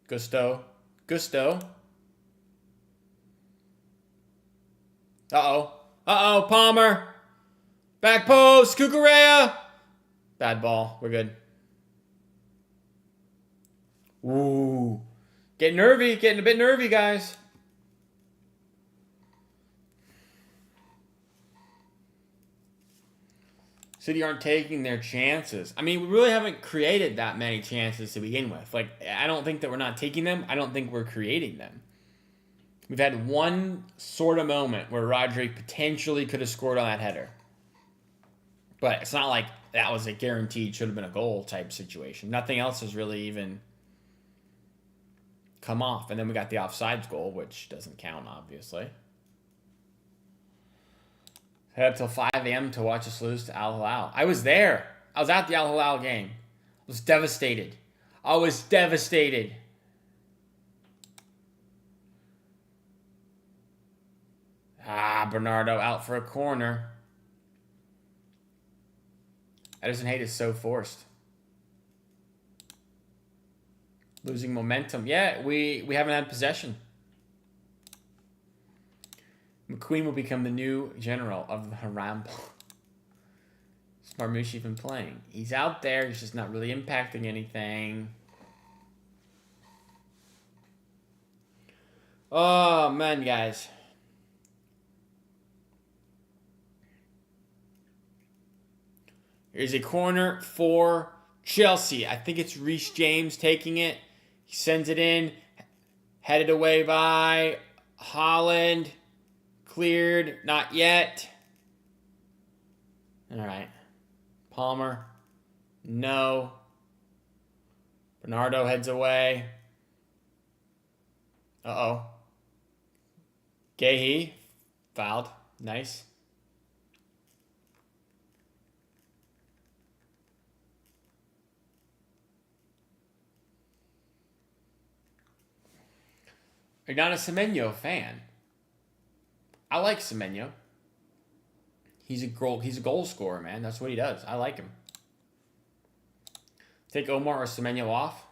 Gusto. Uh-oh, Palmer. Back post, Cucurella. Bad ball. We're good. Ooh. Getting a bit nervy, guys. City aren't taking their chances. I mean, we really haven't created that many chances to begin with. Like, I don't think that we're not taking them. I don't think we're creating them. We've had one sort of moment where Rodrigue potentially could have scored on that header. But it's not like that was a guaranteed should have been a goal type situation. Nothing else has really even come off. And then we got the offsides goal, which doesn't count, obviously. Head up till 5 a.m. to watch us lose to Al Hilal. I was there. I was at the Al Hilal game. I was devastated. I was devastated. Bernardo out for a corner. Edison Hate is so forced. Losing momentum. Yeah, we haven't had possession. McQueen will become the new general of the Haram. Is Marmoush even playing? He's out there. He's just not really impacting anything. Oh, man, guys. Here's a corner for Chelsea. I think it's Reece James taking it. He sends it in. Headed away by Holland. Cleared. Not yet. All right. Palmer. No. Bernardo heads away. Uh-oh. Gahey. Fouled. Nice. You're not a Semenyo fan. I like Semenyo. He's a goal scorer, man. That's what he does. I like him. Take Omar or Semenyo off.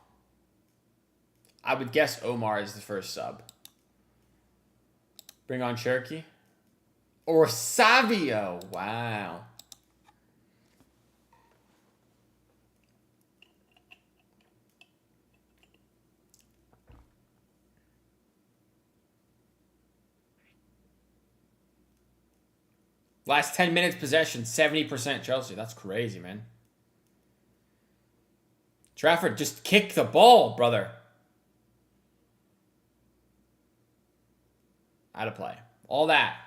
I would guess Omar is the first sub. Bring on Cherokee. Or Savio. Wow. Last 10 minutes possession, 70% Chelsea. That's crazy, man. Trafford, just kick the ball, brother. Out of play. All that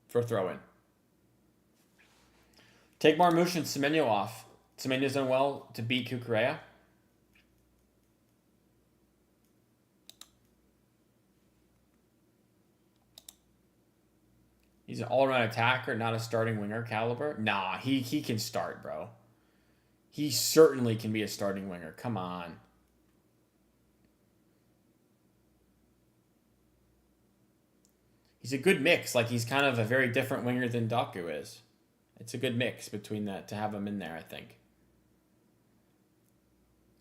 for a throw-in. Take Marmoush and Semenyo off. Semenyo's done well to beat Cucurella. He's an all-around attacker, not a starting winger caliber. Nah, he can start, bro. He certainly can be a starting winger. Come on. He's a good mix. Like, he's kind of a very different winger than Doku is. It's a good mix between that to have him in there, I think.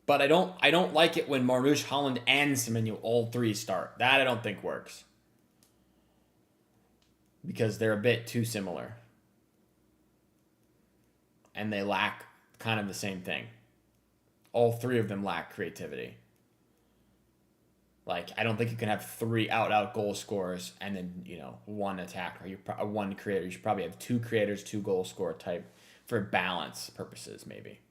But I don't like it when Marmoush, Holland, and Semenyo all three start. That I don't think works. Because they're a bit too similar. And they lack kind of the same thing. All three of them lack creativity. Like, I don't think you can have three out goal scorers and then, one attacker. One creator. You should probably have two creators, two goal scorer type for balance purposes, maybe.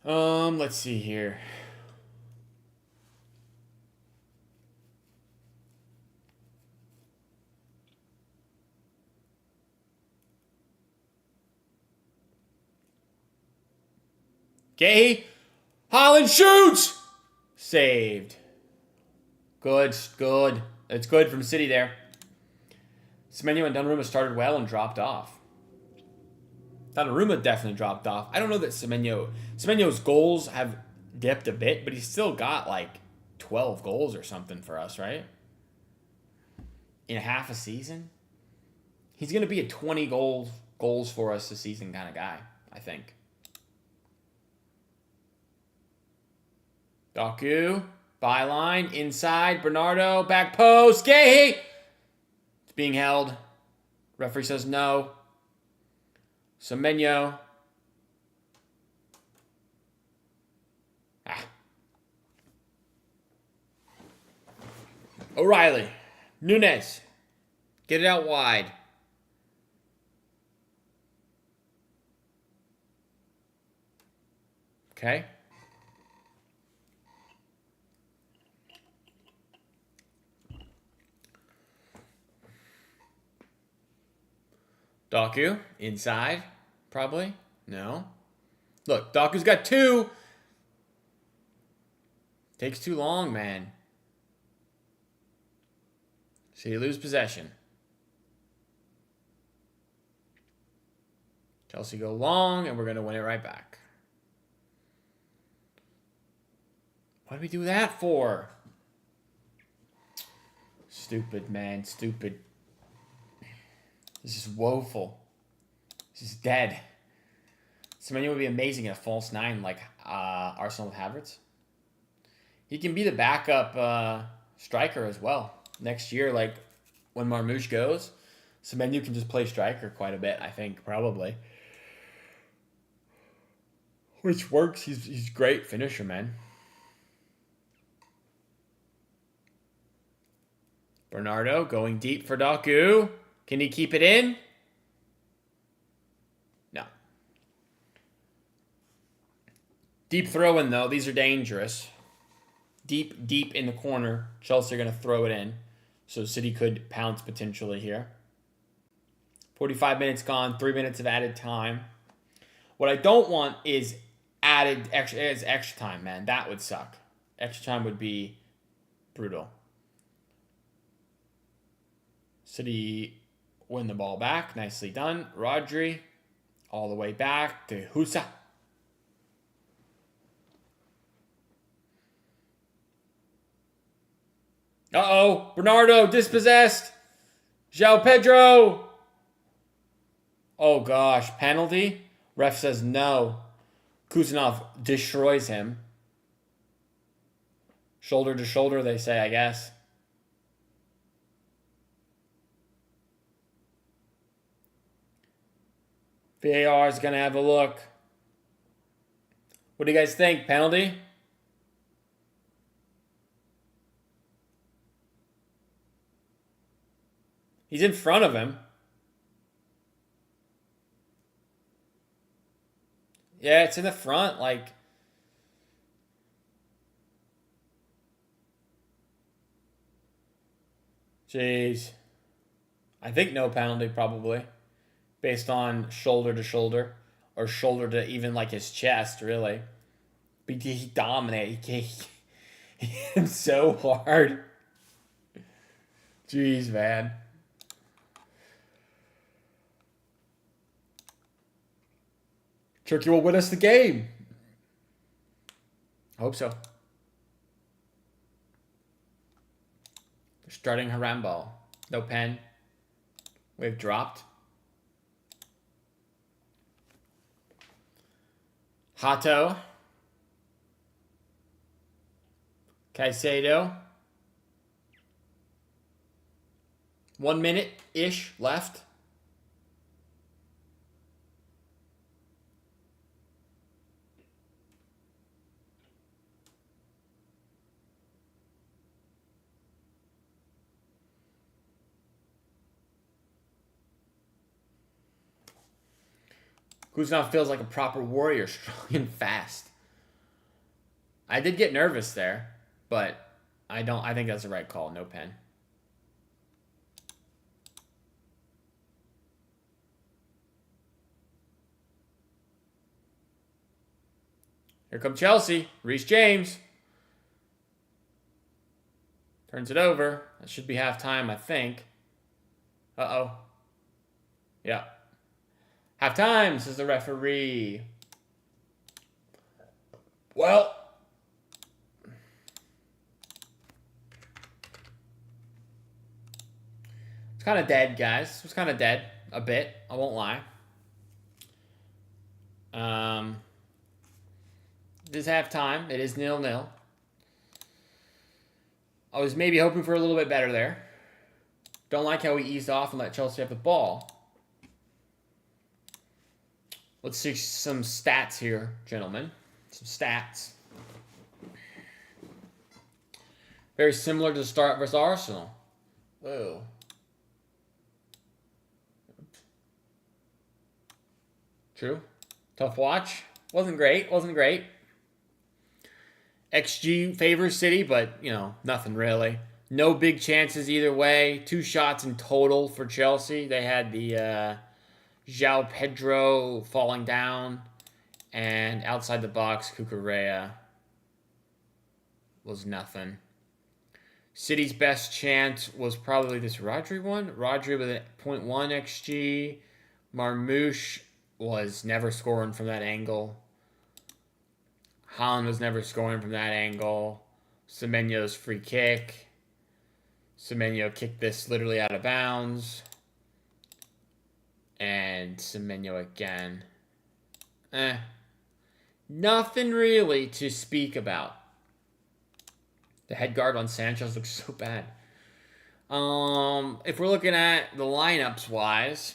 Let's see here. Gay. Holland shoots! Saved. Good. It's good from City there. Semenyo and Donnarumma started well and dropped off. Donnarumma definitely dropped off. I don't know that Semenyo's goals have dipped a bit, but he's still got like 12 goals or something for us, right? In half a season? He's going to be a 20 goals for us this season kind of guy, I think. Doku, byline, inside, Bernardo, back post, Gay! It's being held. Referee says no. Semenyo. O'Reilly. Nunes. Get it out wide. Okay. Doku, inside, probably. No. Look, Doku's got 2. Takes too long, man. So you lose possession. Chelsea go long, and we're going to win it right back. What did we do that for? Stupid, man. Stupid. This is woeful. This is dead. Semenyo would be amazing at a false 9 like Arsenal with Havertz. He can be the backup striker as well. Next year, like when Marmoush goes, Semenyo can just play striker quite a bit, I think, probably. Which works. He's great finisher, man. Bernardo going deep for Doku. Can he keep it in? No. Deep throw-in, though. These are dangerous. Deep in the corner. Chelsea are going to throw it in. So City could pounce potentially here. 45 minutes gone. 3 minutes of added time. What I don't want is extra time, man. That would suck. Extra time would be brutal. City win the ball back. Nicely done. Rodri all the way back to Husa. Uh-oh. Bernardo dispossessed. João Pedro. Oh, gosh. Penalty. Ref says no. Kuznetsov destroys him. Shoulder to shoulder, they say, I guess. VAR is going to have a look. What do you guys think? Penalty? He's in front of him. Yeah, it's in the front, like... Jeez. I think no penalty, probably. Based on shoulder to shoulder. Or shoulder to even, like, his chest, really. But he dominated. He hit him so hard. Jeez, man. Turkey will win us the game. I hope so. They're starting Harambal. No pen. We've dropped. Hato. Caicedo. 1 minute-ish left. Kuznetsov feels like a proper warrior, strong and fast. I did get nervous there, but I think that's the right call. No pen. Here come Chelsea. Reece James. Turns it over. That should be halftime, I think. Uh-oh. Yeah. Halftime, says the referee. Well. It's kind of dead, guys. It's kind of dead. A bit. I won't lie. It is halftime. It is 0-0. I was maybe hoping for a little bit better there. Don't like how we eased off and let Chelsea have the ball. Let's see some stats here, gentlemen. Some stats. Very similar to the start versus Arsenal. Whoa. True. Tough watch. Wasn't great. Wasn't great. XG favors City, but, nothing really. No big chances either way. 2 shots in total for Chelsea. They had the João Pedro falling down, and outside the box, Cucurella was nothing. City's best chance was probably this Rodri one. Rodri with a .1 XG. Marmouche was never scoring from that angle. Haaland was never scoring from that angle. Semenyo's free kick. Semenyo kicked this literally out of bounds. And Semenyo again. Nothing really to speak about. The head guard on Sanchez looks so bad. If we're looking at the lineups wise,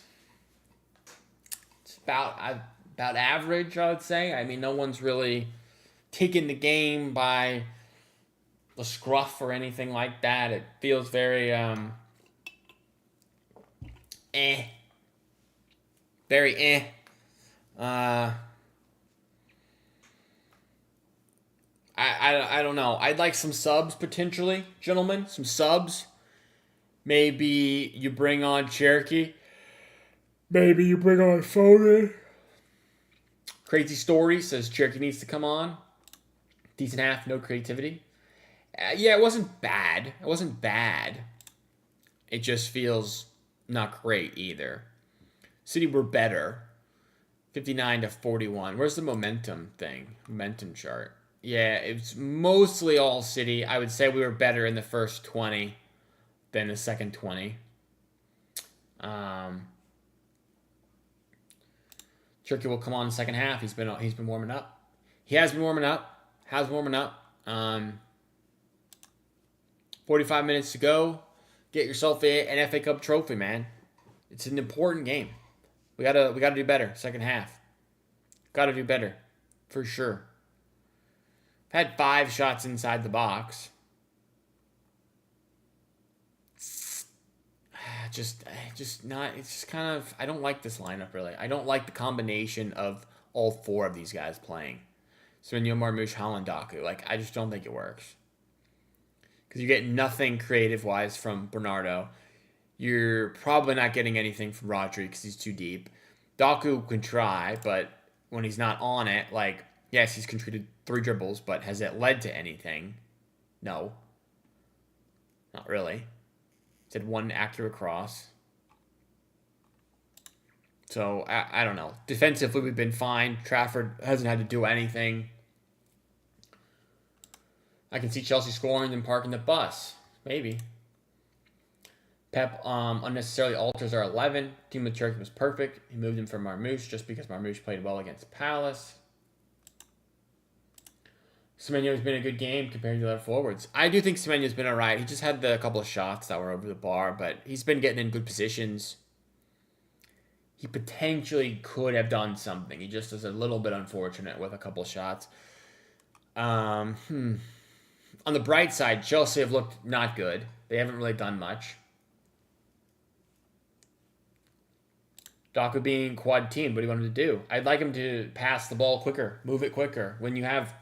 it's about average, I would say. I mean, no one's really taken the game by the scruff or anything like that. It feels very very I don't know. I'd like some subs potentially, gentlemen. Some subs. Maybe you bring on Cherokee. Maybe you bring on Foden. Crazy Story says Cherokee needs to come on. Decent half, no creativity. Yeah, it wasn't bad. It wasn't bad. It just feels not great either. City were better. 59-41. Where's the momentum thing? Momentum chart. Yeah, it's mostly all City. I would say we were better in the first 20 than the second 20. Turkey will come on in the second half. He's been warming up. He has been warming up. 45 minutes to go. Get yourself an FA Cup trophy, man. It's an important game. We gotta do better. Second half. Gotta do better. For sure. Had 5 shots inside the box. Just not. It's just kind of. I don't like this lineup really. I don't like the combination of all 4 of these guys playing. Semenyo, Marmouche, Haaland, Doku. Like, I just don't think it works. Because you get nothing creative wise from Bernardo. You're probably not getting anything from Rodri because he's too deep. Doku can try, but when he's not on it, like, yes, he's contributed 3 dribbles, but has it led to anything? No. Not really. He's had 1 accurate cross. So, I don't know. Defensively, we've been fine. Trafford hasn't had to do anything. I can see Chelsea scoring and parking the bus. Maybe. Pep unnecessarily alters our 11. Team with Turkey was perfect. He moved him for Marmouche just because Marmouche played well against Palace. Semenyo's been a good game compared to the other forwards. I do think Semenyo's been alright. He just had a couple of shots that were over the bar, but he's been getting in good positions. He potentially could have done something. He just is a little bit unfortunate with a couple of shots. On the bright side, Chelsea have looked not good. They haven't really done much. Doku being quad team, what do you want him to do? I'd like him to pass the ball quicker, move it quicker. When you have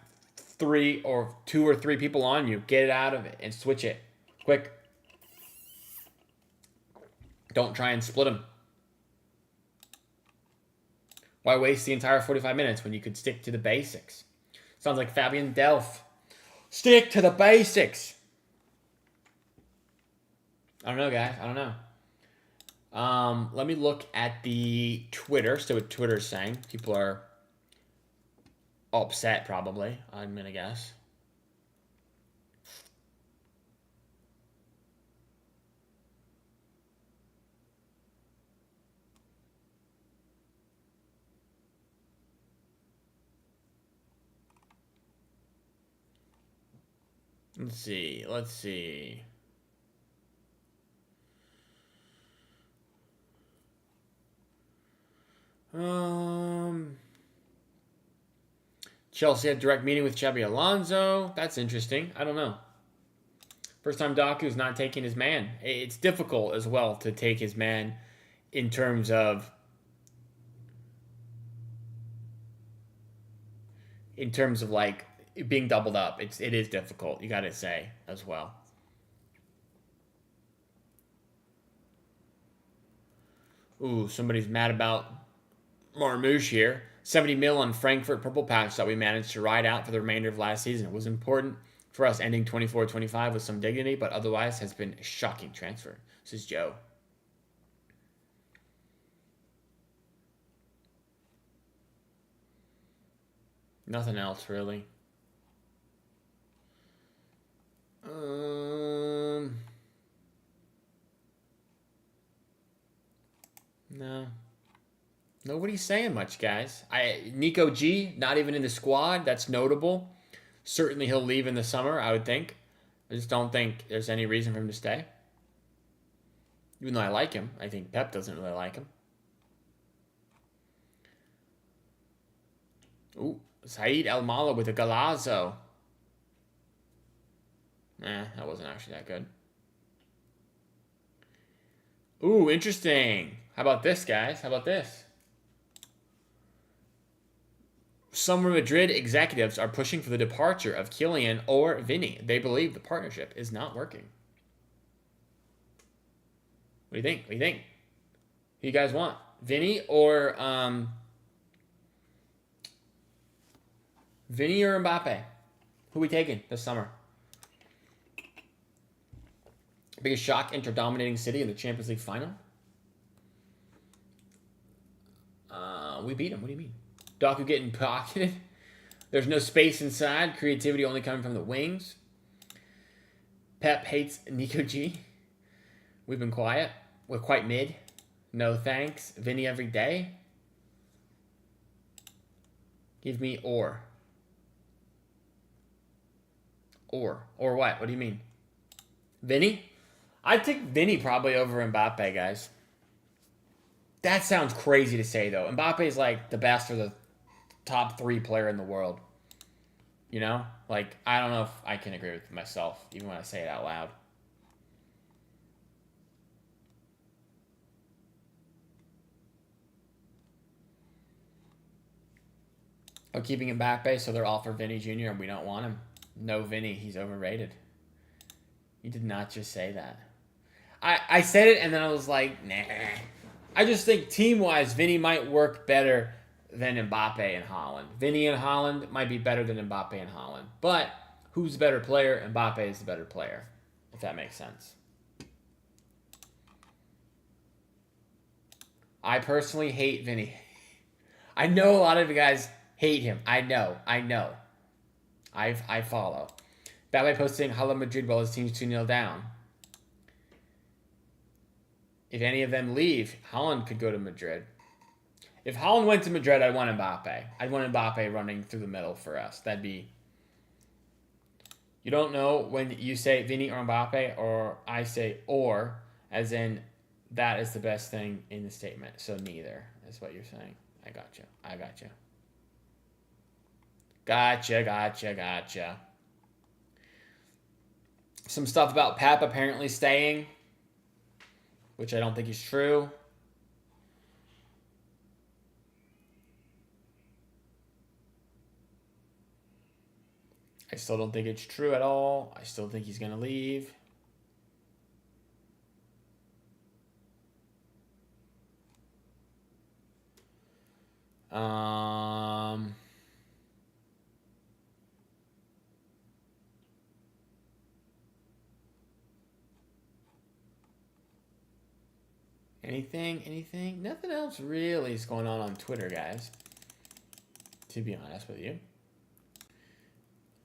2 or 3 people on you, get it out of it and switch it quick. Don't try and split them. Why waste the entire 45 minutes when you could stick to the basics? Sounds like Fabian Delph. Stick to the basics. I don't know, guys. I don't know. Let me look at the Twitter. So what Twitter's saying. People are upset, probably. I'm going to guess. Let's see. Chelsea had direct meeting with Xabi Alonso. That's interesting. I don't know. First time Doku's not taking his man. It's difficult as well to take his man in terms of like being doubled up. It is difficult. You got to say as well. Ooh, somebody's mad about Marmouche here. 70 mil on Frankfurt purple patch that we managed to ride out for the remainder of last season. It was important for us ending 24-25 with some dignity, but otherwise has been a shocking transfer. This is Joe. Nothing else, really. No. Nobody's saying much, guys. Nico G, not even in the squad. That's notable. Certainly he'll leave in the summer, I would think. I just don't think there's any reason for him to stay. Even though I like him, I think Pep doesn't really like him. Ooh, Saeed El Malo with a Galazzo. That wasn't actually that good. Ooh, interesting. How about this, guys? How about this? Some Madrid executives are pushing for the departure of Kylian or Vinny. They believe the partnership is not working. What do you think? What do you think? Who you guys want? Vinny or Mbappe? Who we taking this summer? Biggest shock, Inter dominating City in the Champions League final? We beat him. What do you mean? Doku getting pocketed. There's no space inside. Creativity only coming from the wings. Pep hates Nico G. We've been quiet. We're quite mid. No thanks. Vinny every day. Give me or. Or what? What do you mean? Vinny? I'd take Vinny probably over Mbappe, guys. That sounds crazy to say, though. Mbappe is like the best or the top 3 player in the world. You know? Like, I don't know if I can agree with myself, even when I say it out loud. Oh, keeping Mbappe, so they're all for Vinny Jr. and we don't want him. No, Vinny, he's overrated. You did not just say that. I said it and then I was like, nah. I just think team-wise, Vinny might work better than Mbappe and Haaland. Vinny and Haaland might be better than Mbappe and Haaland. But who's the better player? Mbappe is the better player, if that makes sense. I personally hate Vinny. I know a lot of you guys hate him. I know. I follow. Mbappe posting Hala Madrid while his team's 2-0 down. If any of them leave, Haaland could go to Madrid. If Haaland went to Madrid, I'd want Mbappe. I'd want Mbappe running through the middle for us. That'd be... You don't know when you say Vinny or Mbappe, or I say or, as in that is the best thing in the statement. So neither is what you're saying. I got you. Gotcha. Some stuff about Pep apparently staying, which I don't think is true. I still don't think it's true at all. I still think he's going to leave. Anything? Nothing else really is going on Twitter, guys. To be honest with you.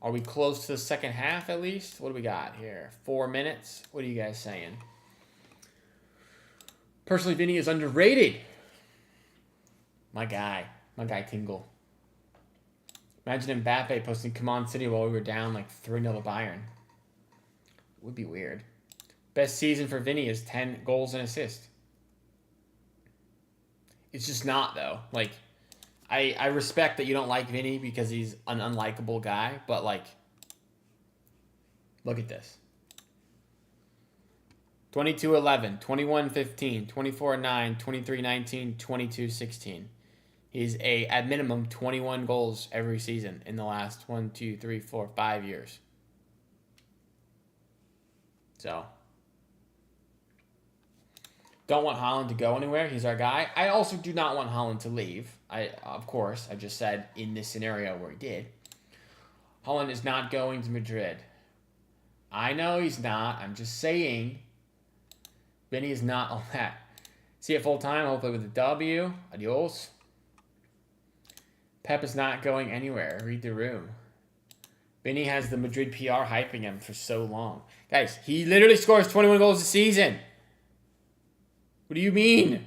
Are we close to the second half at least? What do we got here? 4 minutes? What are you guys saying? Personally, Vinny is underrated. My guy Tingle. Imagine Mbappe posting "Come on City" while we were down like 3-0 to Bayern. Would be weird. Best season for Vinny is 10 goals and assists. It's just not, though. Like, I respect that you don't like Vinny because he's an unlikable guy, but, like, look at this. 22-11, 21-15, 24-9, 23-19, 22-16. He's at minimum 21 goals every season in the last 1, 2, 3, 4, 5 years. So, don't want Haaland to go anywhere. He's our guy. I also do not want Haaland to leave. Of course, I just said in this scenario where he did. Haaland is not going to Madrid. I know he's not. I'm just saying. Vinny is not all that. See it full time, hopefully with a W. Adios. Pep is not going anywhere. Read the room. Vinny has the Madrid PR hyping him for so long. Guys, he literally scores 21 goals a season. What do you mean?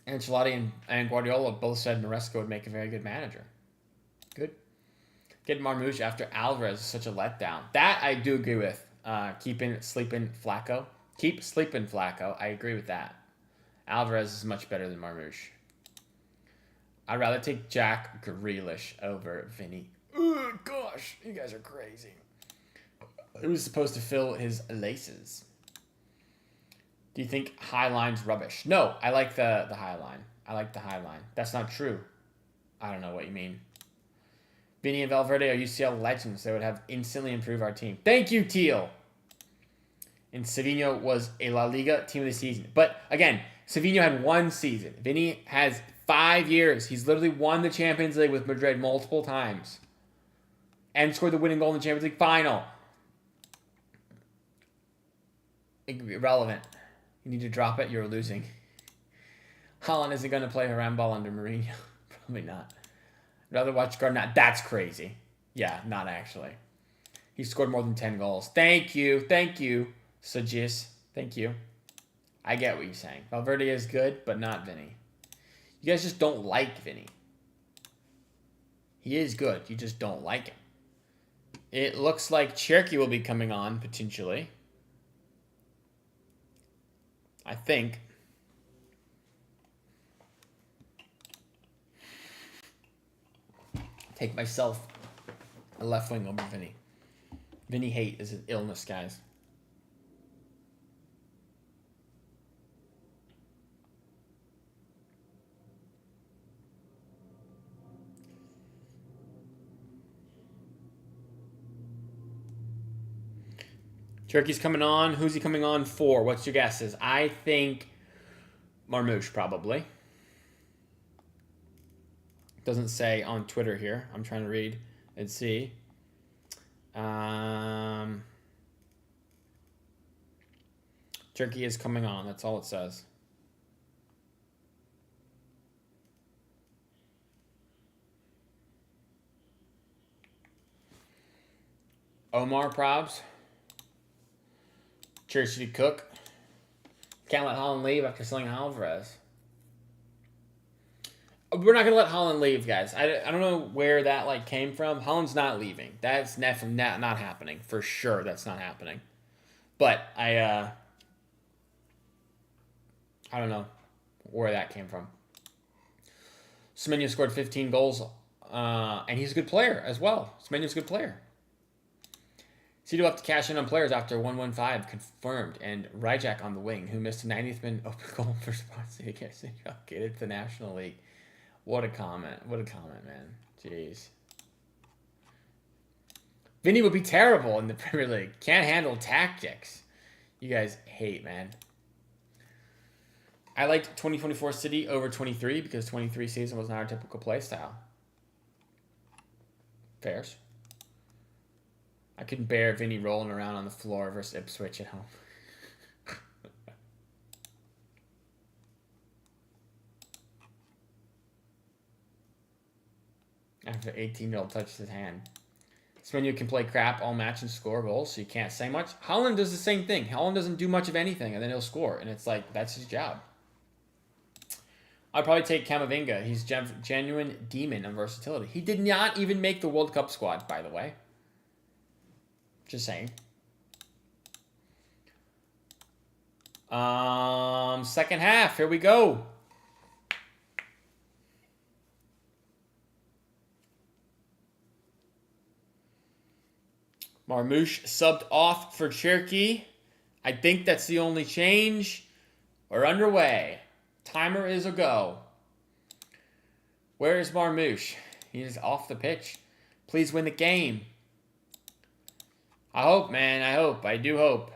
Ancelotti and Guardiola both said Maresca would make a very good manager. Good. Get Marmouche after Alvarez is such a letdown. That I do agree with. Keep sleeping Flacco. Keep sleeping Flacco. I agree with that. Alvarez is much better than Marmouche. I'd rather take Jack Grealish over Vinny. Oh, gosh, you guys are crazy. Who's supposed to fill his laces? Do you think high line's rubbish? No, I like the high line. I like the high line. That's not true. I don't know what you mean. Vinny and Valverde are UCL legends. They would have instantly improved our team. Thank you, Teal. And Savinho was a La Liga team of the season. But again, Savinho had 1 season. Vinny has 5 years. He's literally won the Champions League with Madrid multiple times. And scored the winning goal in the Champions League final. Irrelevant. You need to drop it. You're losing. Haaland isn't going to play Harambal under Mourinho. Probably not. I'd rather watch Gardner. That's crazy. Yeah, not actually. He scored more than 10 goals. Thank you. Thank you, Sajis. Thank you. I get what you're saying. Valverde is good, but not Vinny. You guys just don't like Vinny. He is good. You just don't like him. It looks like Cherky will be coming on, potentially. I think. Take myself a left wing over Vinny. Vinny hate is an illness, guys. Turkey's coming on. Who's he coming on for? What's your guesses? I think Marmouche, probably. Doesn't say on Twitter here. I'm trying to read and see. Turkey is coming on. That's all it says. Omar probs. Churchy to cook. Can't let Haaland leave after selling Alvarez. We're not going to let Haaland leave, guys. I don't know where that came from. Haaland's not leaving. That's not happening. For sure, that's not happening. But I don't know where that came from. Semenyo scored 15 goals, and he's a good player as well. Semenyo's a good player. City will have to cash in on players after 115 confirmed, and Ryjak on the wing, who missed a 90th minute open goal for Swansea against relegated to the National League. What a comment. What a comment, man. Jeez. Vinny would be terrible in the Premier League. Can't handle tactics. You guys hate, man. I liked 2024 City over 23 because 23 season was not our typical play style. Fairs. I couldn't bear Vinny rolling around on the floor versus Ipswich at home. After 18-year-old touched his hand. Semenyo can play crap all match and score goals, so you can't say much. Haaland does the same thing. Haaland doesn't do much of anything, and then he'll score. And it's like, that's his job. I'd probably take Camavinga. He's genuine demon of versatility. He did not even make the World Cup squad, by the way. Just saying. Second half. Here we go. Marmouche subbed off for Cherky. I think that's the only change. We're underway. Timer is a go. Where is Marmouche? He's off the pitch. Please win the game. I hope, man. I hope. I do hope.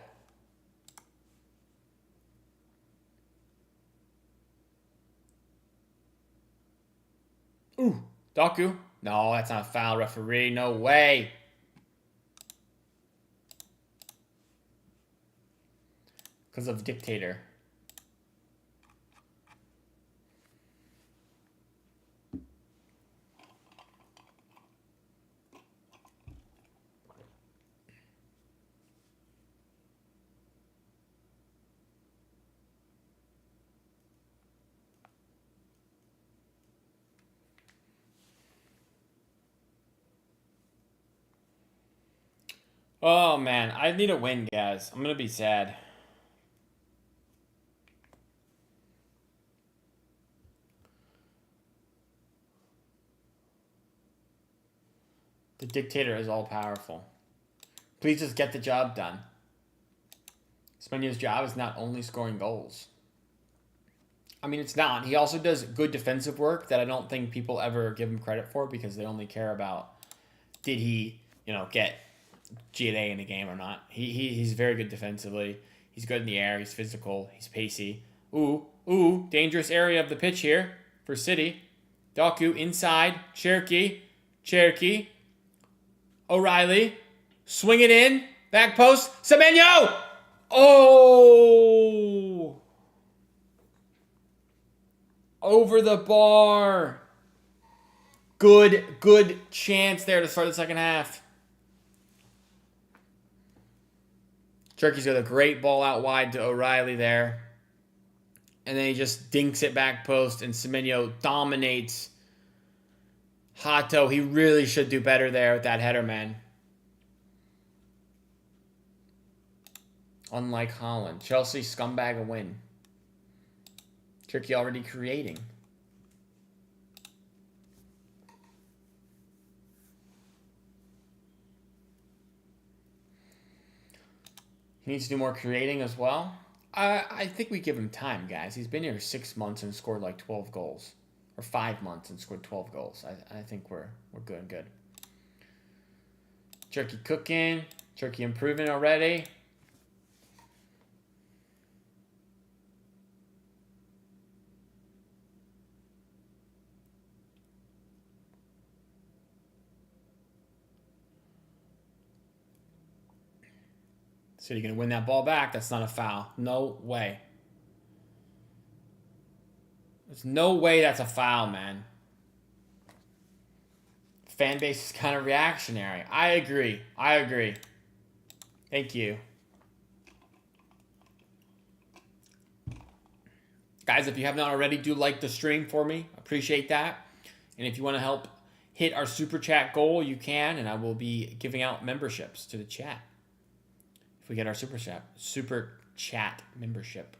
Ooh, Doku. No, that's not a foul, referee. No way. Because of Dictator. Oh, man. I need a win, guys. I'm going to be sad. The Dictator is all-powerful. Please just get the job done. Spenya's job is not only scoring goals. I mean, it's not. He also does good defensive work that I don't think people ever give him credit for because they only care about did he, get G&A in the game or not. He's very good defensively. He's good in the air. He's physical. He's pacey. Ooh, dangerous area of the pitch here for City. Doku inside. Cherokee. O'Reilly. Swing it in. Back post. Semenyo! Oh! Over the bar. Good chance there to start the second half. Cherokee got a great ball out wide to O'Reilly there. And then he just dinks it back post, and Semenyo dominates Hato. He really should do better there with that header, man. Unlike Holland. Chelsea scumbag a win. Cherokee already creating. He needs to do more creating as well. I think we give him time, guys. He's been here 6 months and scored like 12 goals. Or 5 months and scored 12 goals. I think we're good. Cherokee cooking. Cherokee improving already. So you're going to win that ball back. That's not a foul. No way. There's no way that's a foul, man. Fan base is kind of reactionary. I agree. Thank you. Guys, if you have not already, do like the stream for me. Appreciate that. And if you want to help hit our super chat goal, you can. And I will be giving out memberships to the chat. If we get our super chat membership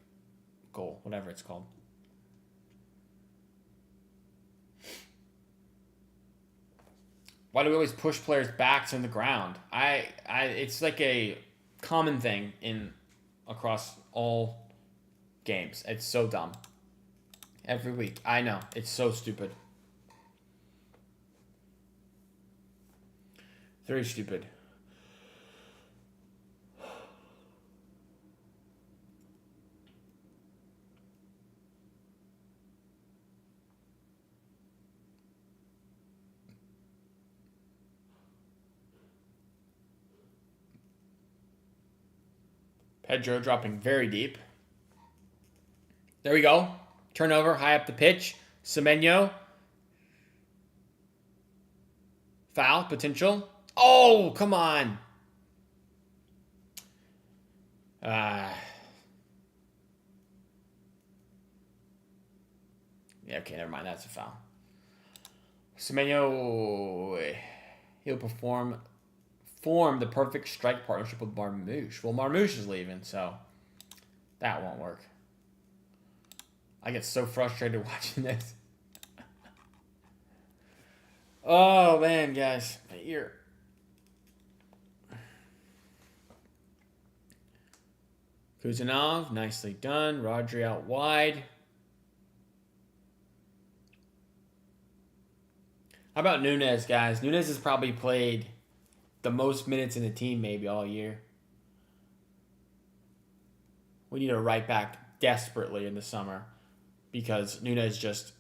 goal, whatever it's called. Why do we always push players' backs on the ground? It's like a common thing across all games. It's so dumb. Every week. I know. It's so stupid. Very stupid. Pedro dropping very deep. There we go. Turnover, high up the pitch. Semenyo. Foul, potential. Oh, come on. Yeah, okay, never mind. That's a foul. Semenyo, he'll form the perfect strike partnership with Marmouche. Well, Marmouche is leaving, so that won't work. I get so frustrated watching this. Oh, man, guys. My ear. Kuzanov, nicely done. Rodri out wide. How about Nunez, guys? Nunez has probably played the most minutes in the team maybe all year. We need a right back desperately in the summer because Nunez just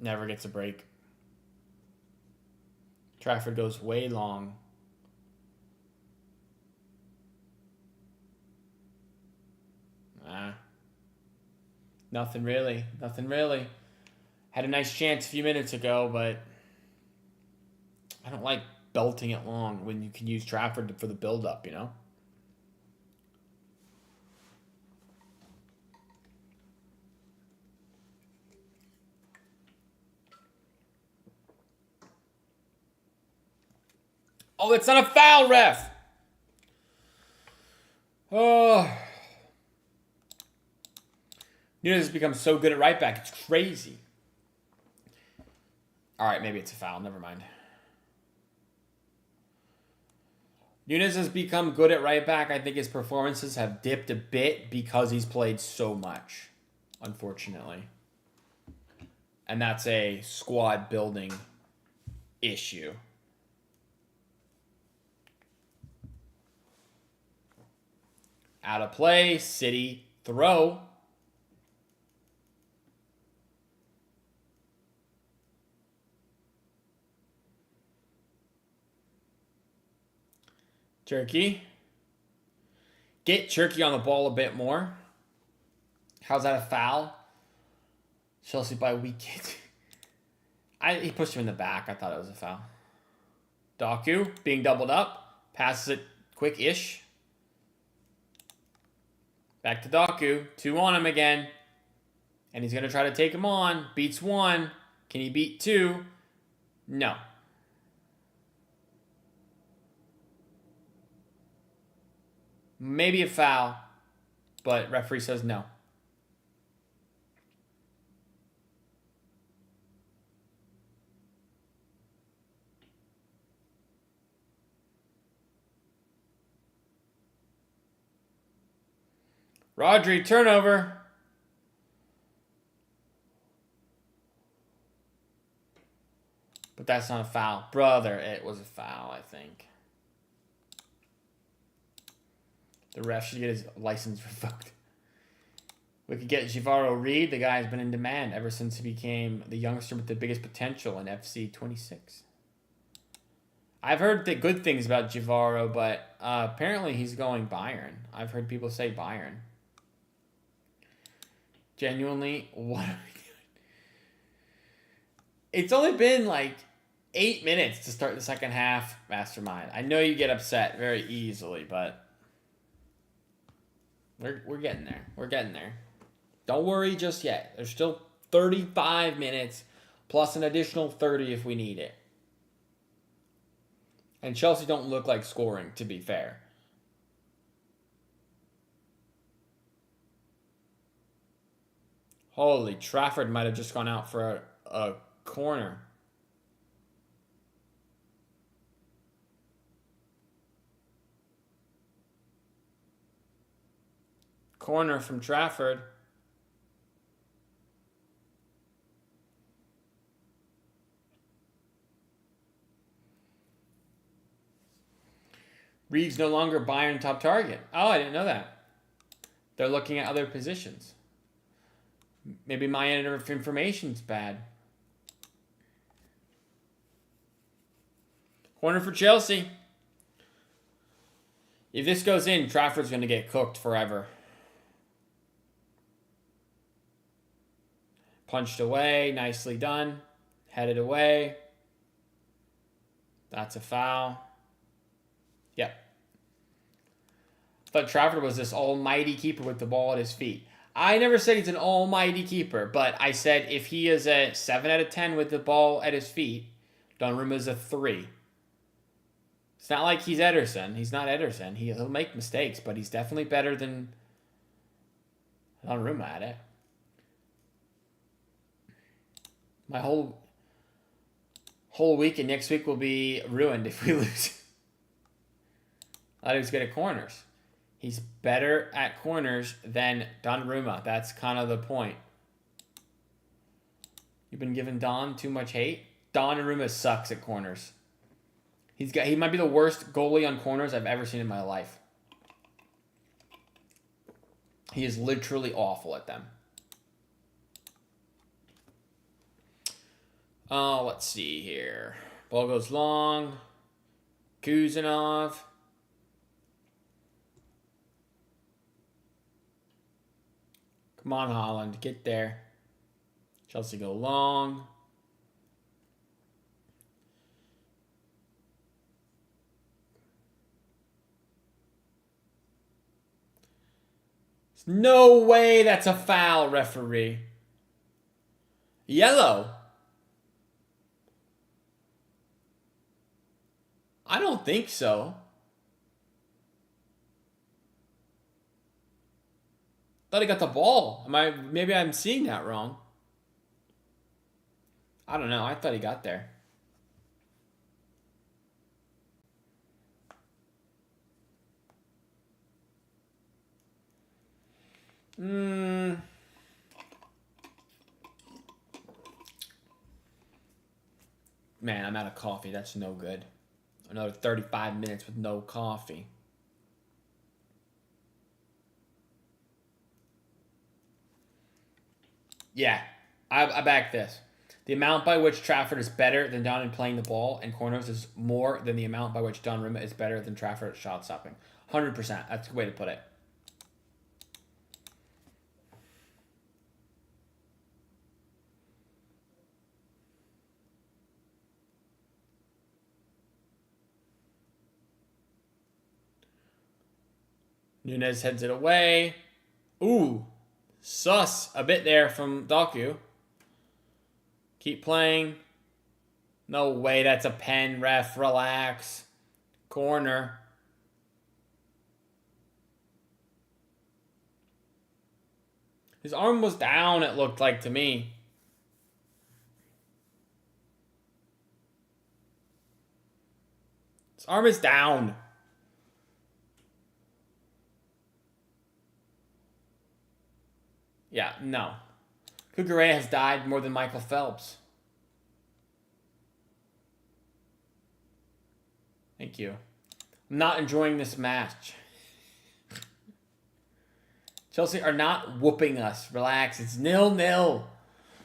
never gets a break. Trafford goes way long. Nothing really. Nothing really. Had a nice chance a few minutes ago, but I don't like belting it long when you can use Trafford for the build-up, you know? Oh, it's not a foul, ref! Oh. Nunez has become so good at right back. It's crazy. All right, maybe it's a foul. Never mind. Nunez has become good at right back. I think his performances have dipped a bit because he's played so much, unfortunately. And that's a squad building issue. Out of play, City throw. Turkey. Get Turkey on the ball a bit more. How's that a foul? Chelsea by weekend. He pushed him in the back. I thought it was a foul. Doku being doubled up. Passes it quick-ish. Back to Doku. 2 on him again. And he's going to try to take him on. Beats 1. Can he beat 2? No. Maybe a foul, but referee says no. Rodri, turnover. But that's not a foul. Brother, it was a foul, I think. The ref should get his license revoked. We could get Jivaro Reed. The guy has been in demand ever since he became the youngster with the biggest potential in FC 26. I've heard the good things about Jivaro, but apparently he's going Bayern. I've heard people say Bayern. Genuinely, what are we doing? It's only been like 8 minutes to start the second half, Mastermind. I know you get upset very easily, but we're getting there. We're getting there. Don't worry just yet. There's still 35 minutes plus an additional 30 if we need it. And Chelsea don't look like scoring, to be fair. Holy, Trafford might have just gone out for a corner. Corner from Trafford. Reed's no longer Bayern top target. Oh, I didn't know that. They're looking at other positions. Maybe my information's bad. Corner for Chelsea. If this goes in, Trafford's going to get cooked forever. Punched away. Nicely done. Headed away. That's a foul. Yep. I thought Trafford was this almighty keeper with the ball at his feet. I never said he's an almighty keeper, but I said if he is a 7 out of 10 with the ball at his feet, Donnarumma's a 3. It's not like he's Ederson. He's not Ederson. He'll make mistakes, but he's definitely better than Donnarumma at it. My whole week and next week will be ruined if we lose. I thought he was good at corners. He's better at corners than Donnarumma. That's kind of the point. You've been giving Don too much hate? Donnarumma sucks at corners. He might be the worst goalie on corners I've ever seen in my life. He is literally awful at them. Let's see here. Ball goes long. Kuzanov. Come on, Holland. Get there. Chelsea go long. There's no way that's a foul, referee. Yellow. I don't think so. Thought he got the ball. Maybe I'm seeing that wrong. I don't know. I thought he got there. Man, I'm out of coffee. That's no good. Another 35 minutes with no coffee. Yeah, I back this. The amount by which Trafford is better than Don in playing the ball and corners is more than the amount by which Donnarumma is better than Trafford at shot stopping. 100%. That's a good way to put it. Nunez heads it away. Ooh, sus a bit there from Doku. Keep playing. No way, that's a pen, ref. Relax. Corner. His arm was down, it looked like to me. His arm is down. Yeah, no. Cucurella has died more than Michael Phelps. Thank you. I'm not enjoying this match. Chelsea are not whooping us. Relax. It's 0-0.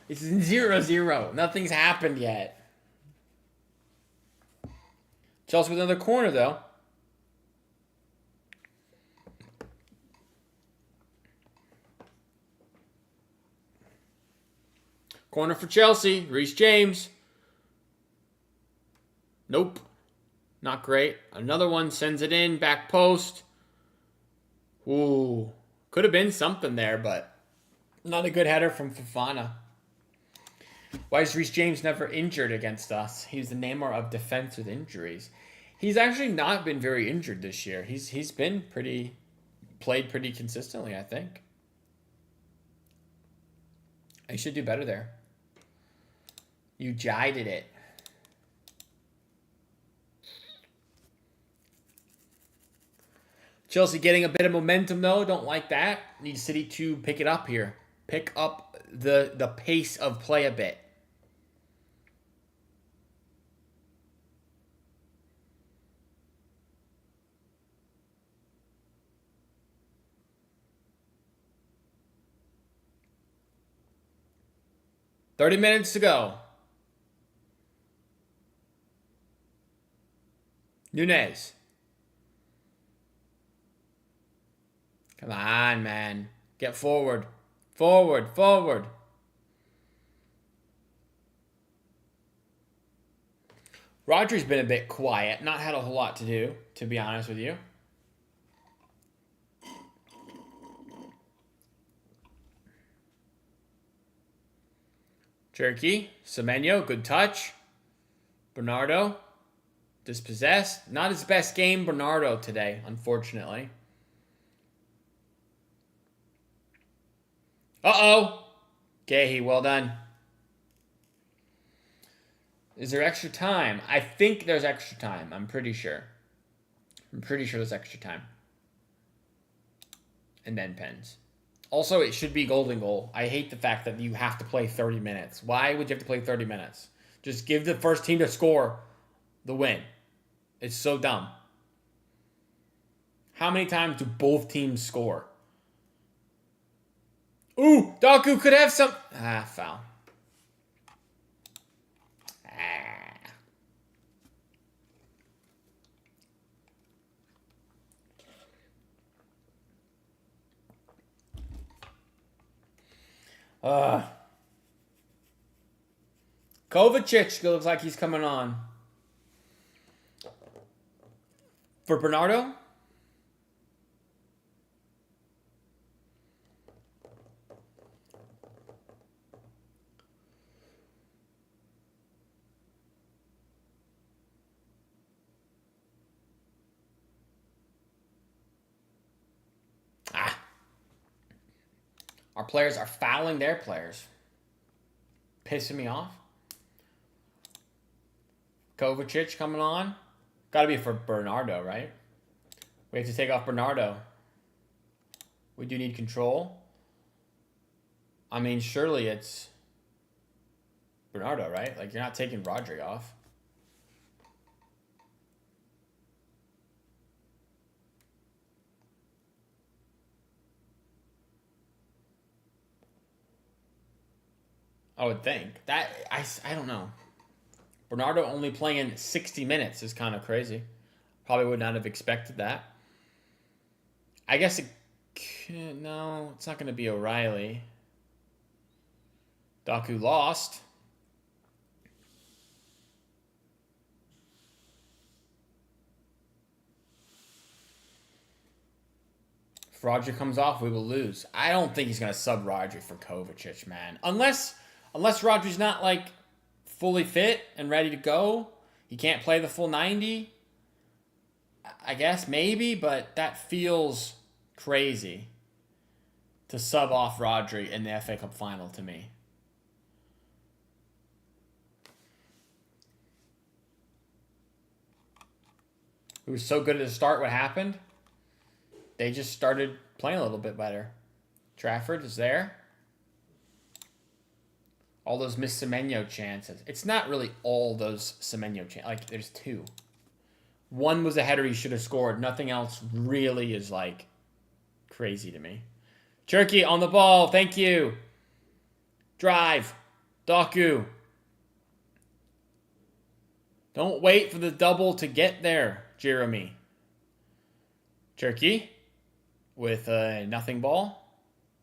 It's 0-0. Nothing's happened yet. Chelsea with another corner, though. Corner for Chelsea. Reece James. Nope. Not great. Another one sends it in. Back post. Ooh. Could have been something there, but not a good header from Fofana. Why is Reece James never injured against us? He's the Neymar of defense with injuries. He's actually not been very injured this year. He's been played pretty consistently, I think. He should do better there. You jided it. Chelsea getting a bit of momentum, though. Don't like that. Need City to pick it up here. Pick up the pace of play a bit. $30 minutes to go. Nunez. Come on, man. Get forward. Forward, forward. Rodri's been a bit quiet. Not had a whole lot to do, to be honest with you. Cherokee. Semenyo, good touch. Bernardo. Dispossessed. Not his best game, Bernardo, today, unfortunately. Uh-oh. Gahey, well done. Is there extra time? I think there's extra time. I'm pretty sure. I'm pretty sure there's extra time. and then pens. Also, it should be golden goal. I hate the fact that you have to play 30 minutes. Why would you have to play 30 minutes? Just give the first team to score the win. It's so dumb. How many times do both teams score? Ooh, Daku could have some... foul. Kovacic looks like he's coming on. For Bernardo? Our players are fouling their players. Pissing me off. Kovacic coming on. Got to be for Bernardo, right? We have to take off Bernardo. We do need control. I mean, surely it's Bernardo, right? Like, you're not taking Rodri off. I would think. That, I don't know. Bernardo only playing 60 minutes is kind of crazy. Probably would not have expected that. I guess no, it's not going to be O'Reilly. Daku lost. If Rodri comes off, we will lose. I don't think he's going to sub Rodri for Kovacic, man. Unless Rodri's not, like, fully fit and ready to go. He can't play the full 90. I guess maybe, but that feels crazy to sub off Rodri in the FA Cup final to me. It was so good at the start. What happened? They just started playing a little bit better. Trafford is there. All those missed Semenyo chances. It's not really all those Semenyo chances. Like, there's two. One was a header he should have scored. Nothing else really is, like, crazy to me. Turkey on the ball. Thank you. Drive. Daku. Don't wait for the double to get there, Jeremy. Turkey with a nothing ball.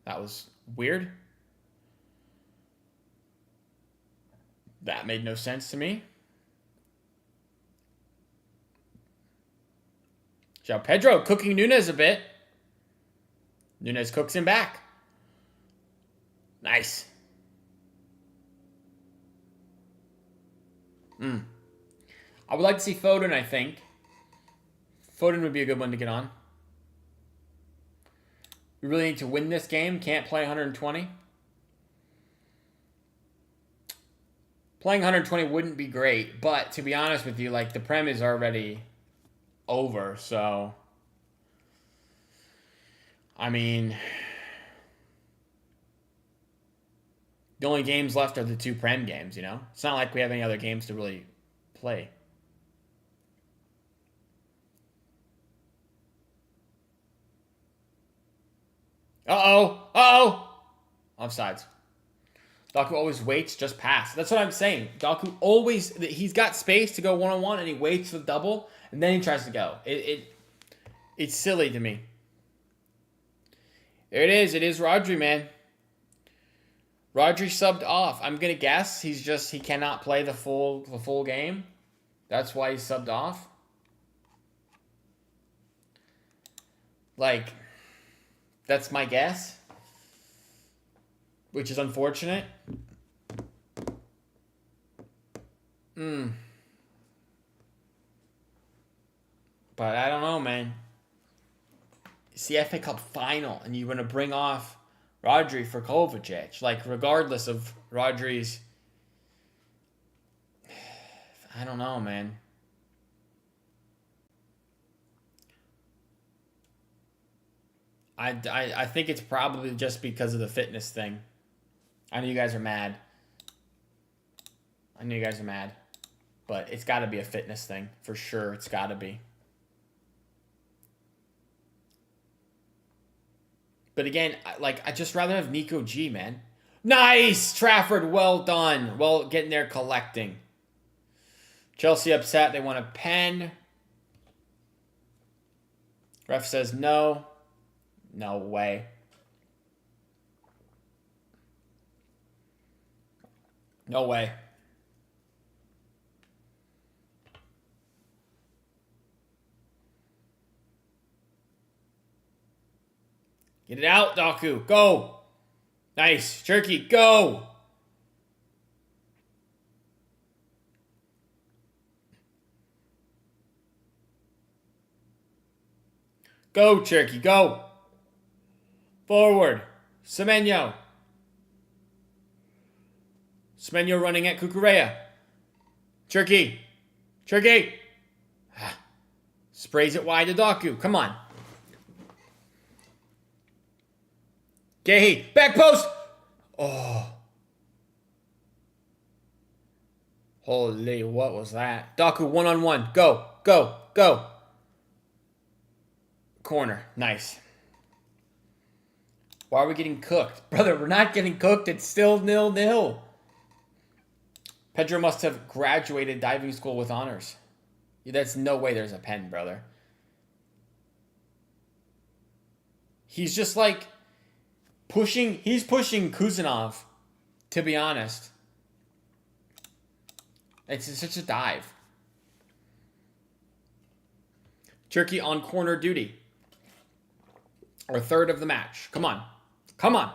That was weird. That made no sense to me. João Pedro cooking Nunes a bit. Nunes cooks him back. Nice. I would like to see Foden, I think. Foden would be a good one to get on. We really need to win this game. Can't play 120. Playing 120 wouldn't be great, but to be honest with you, like, the Prem is already over, so I mean, the only games left are the two Prem games, you know? It's not like we have any other games to really play. Offsides. Daku always waits, just pass. That's what I'm saying. Daku always, he's got space to go one-on-one, and he waits for the double, and then he tries to go. It's silly to me. There it is. It is Rodri, man. Rodri subbed off. I'm going to guess he cannot play the full game. That's why he subbed off. Like, that's my guess. Which is unfortunate. But I don't know, man. It's the FA Cup final, and you're going to bring off Rodri for Kovacic. Like, regardless of Rodri's... I don't know, man. I think it's probably just because of the fitness thing. I know you guys are mad. But it's got to be a fitness thing. For sure, it's got to be. But again, I just rather have Nico G, man. Nice! Trafford, well done. Well, getting there collecting. Chelsea upset. They want a pen. Ref says no. No way. No way. Get it out, Daku. Go. Nice. Cherky, go. Go, Cherky, go. Forward. Semenyo. Semenyo running at Kukurea. Cherky. Cherky. Sprays it wide to Daku. Come on. Gehi. Back post. Oh. Holy, what was that? Daku, one-on-one. Go. Go. Go. Corner. Nice. Why are we getting cooked? Brother, we're not getting cooked. It's still 0-0. Pedro must have graduated diving school with honors. That's no way there's a pen, brother. He's just like he's pushing Kuzanov, to be honest. It's such a dive. Turkey on corner duty. Our third of the match. Come on. Come on.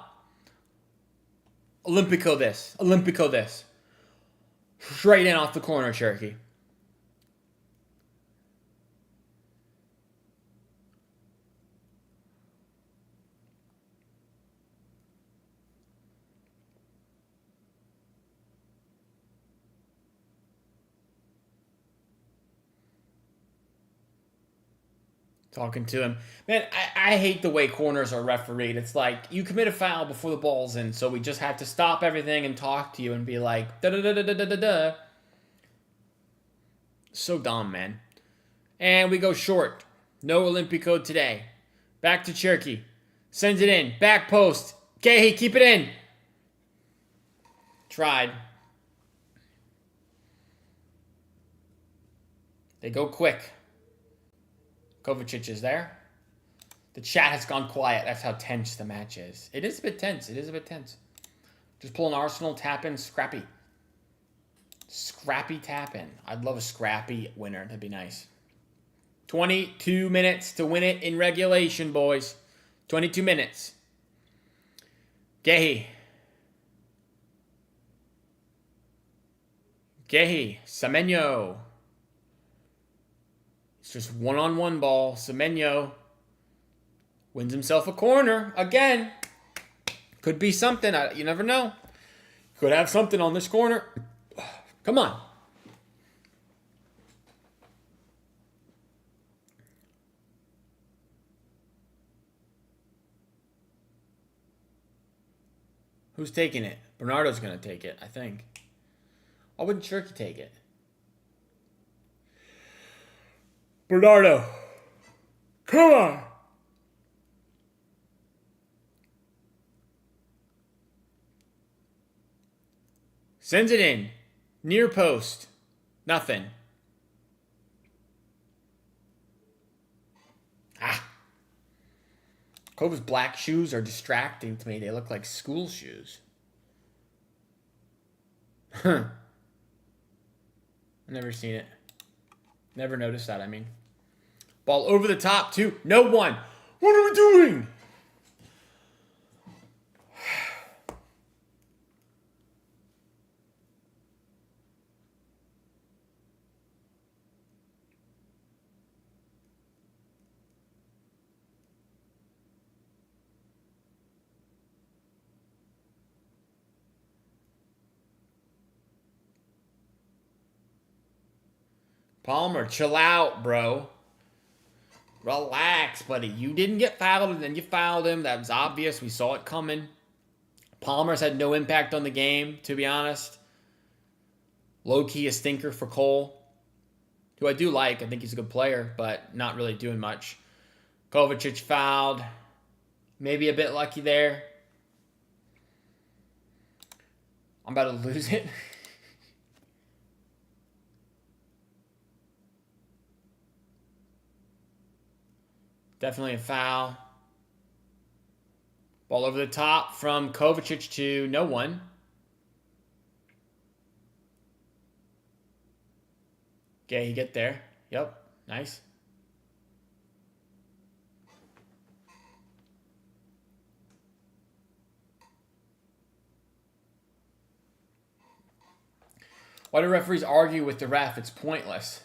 Olympico this. Olympico this. Straight in off the corner, Cherokee. Talking to him. Man, I hate the way corners are refereed. It's like, you commit a foul before the ball's in, so we just have to stop everything and talk to you and be like, da-da-da-da-da-da-da. So dumb, man. And we go short. No Olympico today. Back to Cherokee. Sends it in. Back post. Okay, keep it in. Tried. They go quick. Kovacic is there. The chat has gone quiet. That's how tense the match is. It is a bit tense. It is a bit tense. Just pull an Arsenal, tap in, scrappy. Scrappy tap in. I'd love a scrappy winner. That'd be nice. 22 minutes to win it in regulation, boys. 22 minutes. Gehi. Gehi. Semenyo. It's just one-on-one ball. Semenyo wins himself a corner again. Could be something. You never know. Could have something on this corner. Come on. Who's taking it? Bernardo's going to take it, I think. Why wouldn't Cherokee take it? Bernardo. Come on. Sends it in. Near post. Nothing. Kova's black shoes are distracting to me. They look like school shoes. Huh. I've never seen it. Never noticed that, I mean. Ball over the top, too. No one. What are we doing? Palmer, chill out, bro. Relax, buddy. You didn't get fouled, and then you fouled him. That was obvious. We saw it coming. Palmer's had no impact on the game, to be honest. Low-key a stinker for Cole, who I do like. I think he's a good player, but not really doing much. Kovacic fouled. Maybe a bit lucky there. I'm about to lose it. Definitely a foul. Ball over the top from Kovacic to no one. Okay, you get there. Yep, nice. Why do referees argue with the ref? It's pointless.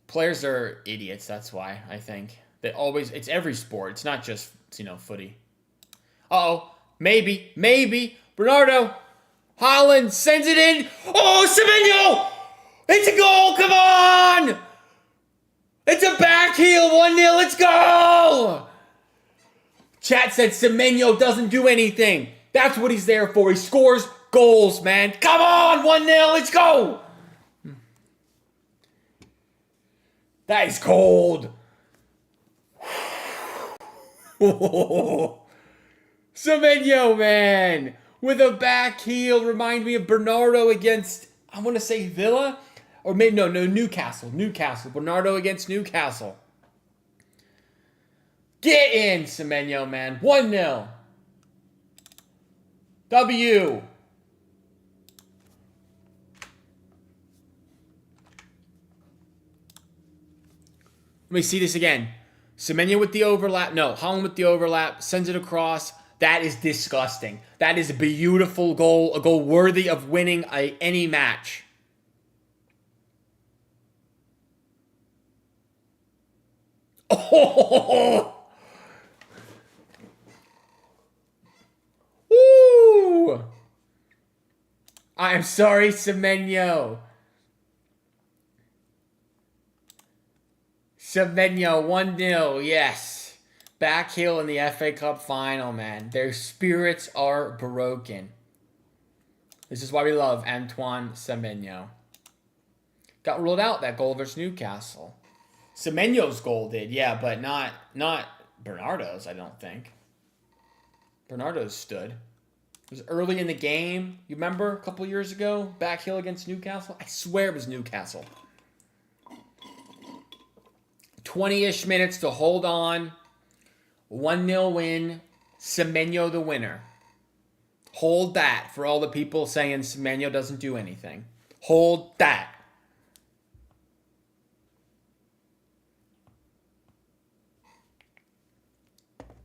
Players are idiots, that's why, I think. It's every sport. It's not just, footy. Uh-oh. Maybe. Bernardo. Holland sends it in. Oh, Semenyo! It's a goal, come on! It's a back heel, 1-0, let's go! Chat said Semenyo doesn't do anything. That's what he's there for. He scores goals, man. Come on, 1-0, let's go! That is cold. Semenyo, man. With a back heel. Remind me of Bernardo against, I want to say Villa? Or maybe, no, Newcastle. Bernardo against Newcastle. Get in, Semenyo, man. 1-0. W. Let me see this again. Semenyo with the overlap. No, Holland with the overlap. Sends it across. That is disgusting. That is a beautiful goal. A goal worthy of winning any match. Oh! Woo! I am sorry, Semenyo. Semenyo, 1-0, yes. Back heel in the FA Cup final, man. Their spirits are broken. This is why we love Antoine Semenyo. Got ruled out, that goal versus Newcastle. Semenyo's goal did, yeah, but not Bernardo's, I don't think. Bernardo's stood. It was early in the game. You remember a couple years ago? Back heel against Newcastle? I swear it was Newcastle. 20-ish minutes to hold on. 1-0 win. Semenyo the winner. Hold that for all the people saying Semenyo doesn't do anything. Hold that.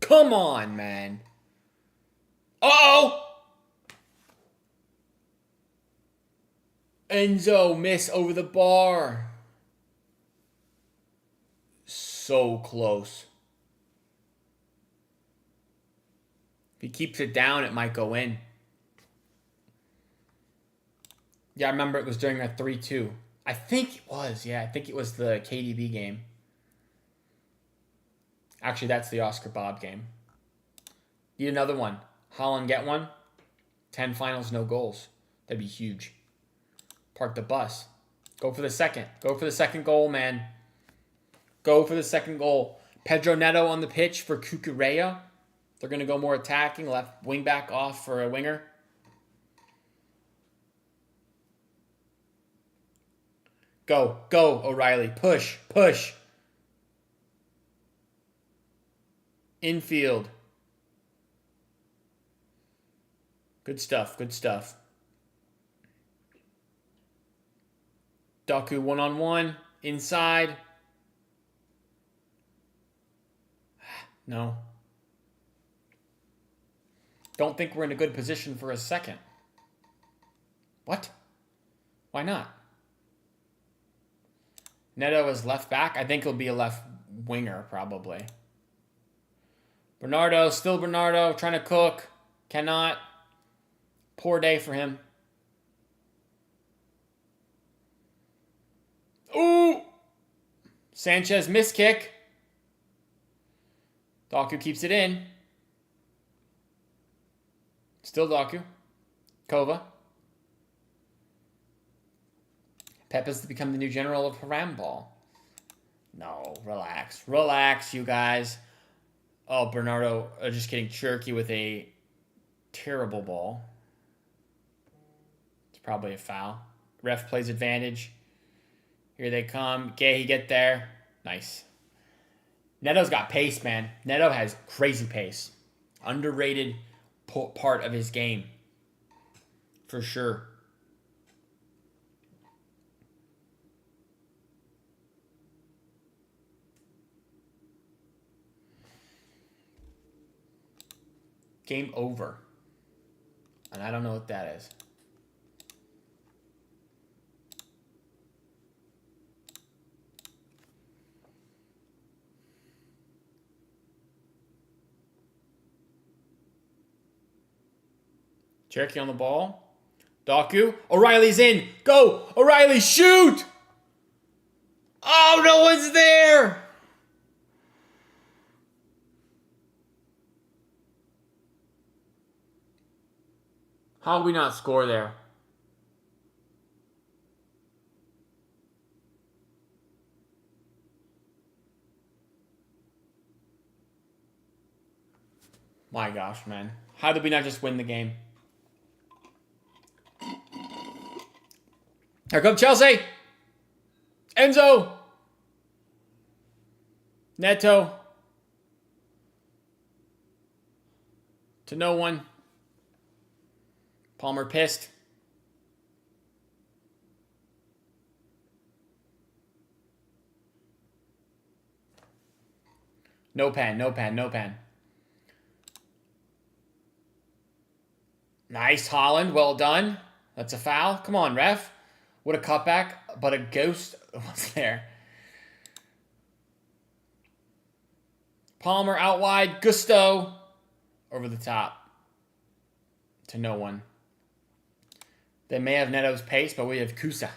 Come on, man. Uh-oh! Enzo miss over the bar. So close. If he keeps it down, it might go in. Yeah, I remember it was during that 3-2. I think it was, yeah. I think it was the KDB game. Actually, that's the Oscar Bob game. Need another one. Holland get one. 10 finals, no goals. That'd be huge. Park the bus. Go for the second. Go for the second goal, man. Go for the second goal. Pedro Neto on the pitch for Cucurella. They're going to go more attacking. Left wing back off for a winger. Go. Go, O'Reilly. Push. Push. Infield. Good stuff. Good stuff. Doku one-on-one. Inside. No. Don't think we're in a good position for a second. What? Why not? Neto is left back. I think he'll be a left winger, probably. Bernardo, still Bernardo, trying to cook. Cannot. Poor day for him. Ooh! Sanchez miss kick. Doku keeps it in. Still Doku. Kova. Pepa's to become the new general of Harambal. No, relax. Relax, you guys. Oh, Bernardo, just kidding. Cherky with a terrible ball. It's probably a foul. Ref plays advantage. Here they come. Gay, get there. Nice. Neto's got pace, man. Neto has crazy pace. Underrated part of his game. For sure. Game over. And I don't know what that is. Cherokee on the ball. Doku. O'Reilly's in. Go! O'Reilly, shoot! Oh, no one's there! How did we not score there? My gosh, man. How did we not just win the game? Here comes Chelsea. Enzo. Neto. To no one. Palmer pissed. No pen, no pen, no pen. Nice, Holland. Well done. That's a foul. Come on, ref. What a cutback, but a ghost was there. Palmer out wide. Gusto over the top to no one. They may have Neto's pace, but we have Kusa.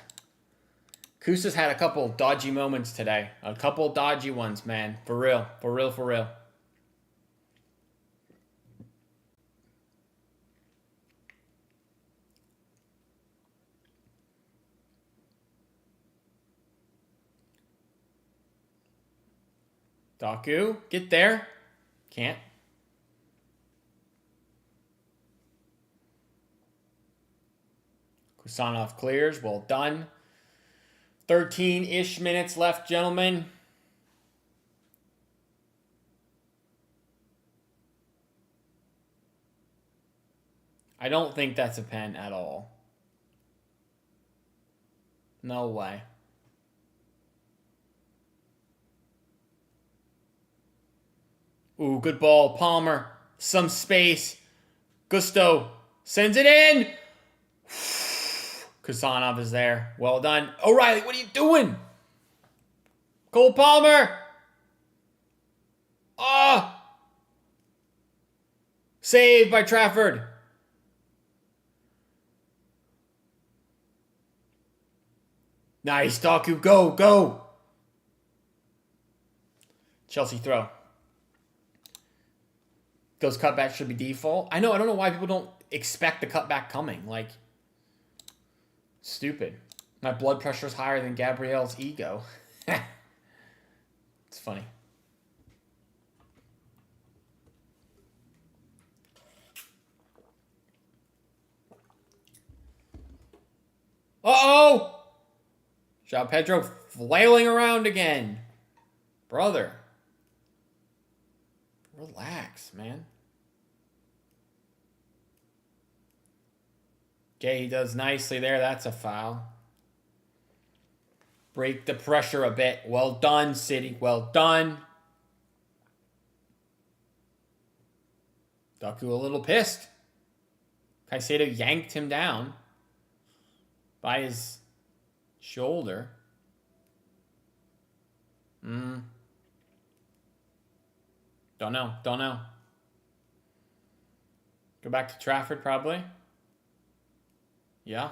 Kusa's had a couple dodgy moments today. A couple dodgy ones, man. For real. For real, for real. Doku, get there. Can't. Kusanov clears. Well done. 13-ish minutes left, gentlemen. I don't think that's a pen at all. No way. Ooh, good ball. Palmer. Some space. Gusto sends it in. Kusanov is there. Well done. O'Reilly, what are you doing? Cole Palmer. Oh. Saved by Trafford. Nice, Doku. Go, go. Chelsea throw. Those cutbacks should be default. I know. I don't know why people don't expect the cutback coming. Like, stupid. My blood pressure is higher than Gabrielle's ego. It's funny. Uh-oh! João Pedro flailing around again. Brother. Relax, man. Okay, he does nicely there. That's a foul. Break the pressure a bit. Well done, City. Well done. Doku a little pissed. Caicedo yanked him down by his shoulder. Don't know. Don't know. Go back to Trafford, probably. Yeah.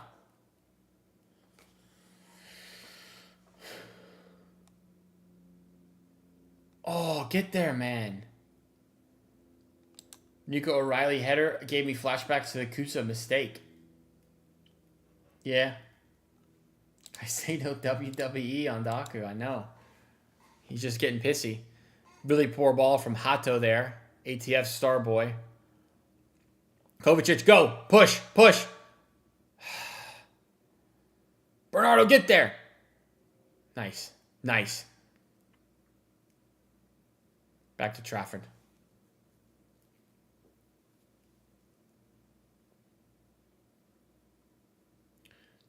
Oh, get there, man. Nico O'Reilly header gave me flashbacks to the Kusa mistake. Yeah. I say no WWE on Daku, I know. He's just getting pissy. Really poor ball from Hato there. ATF star boy. Kovacic, go! Push! Push! Bernardo, get there! Nice. Nice. Back to Trafford.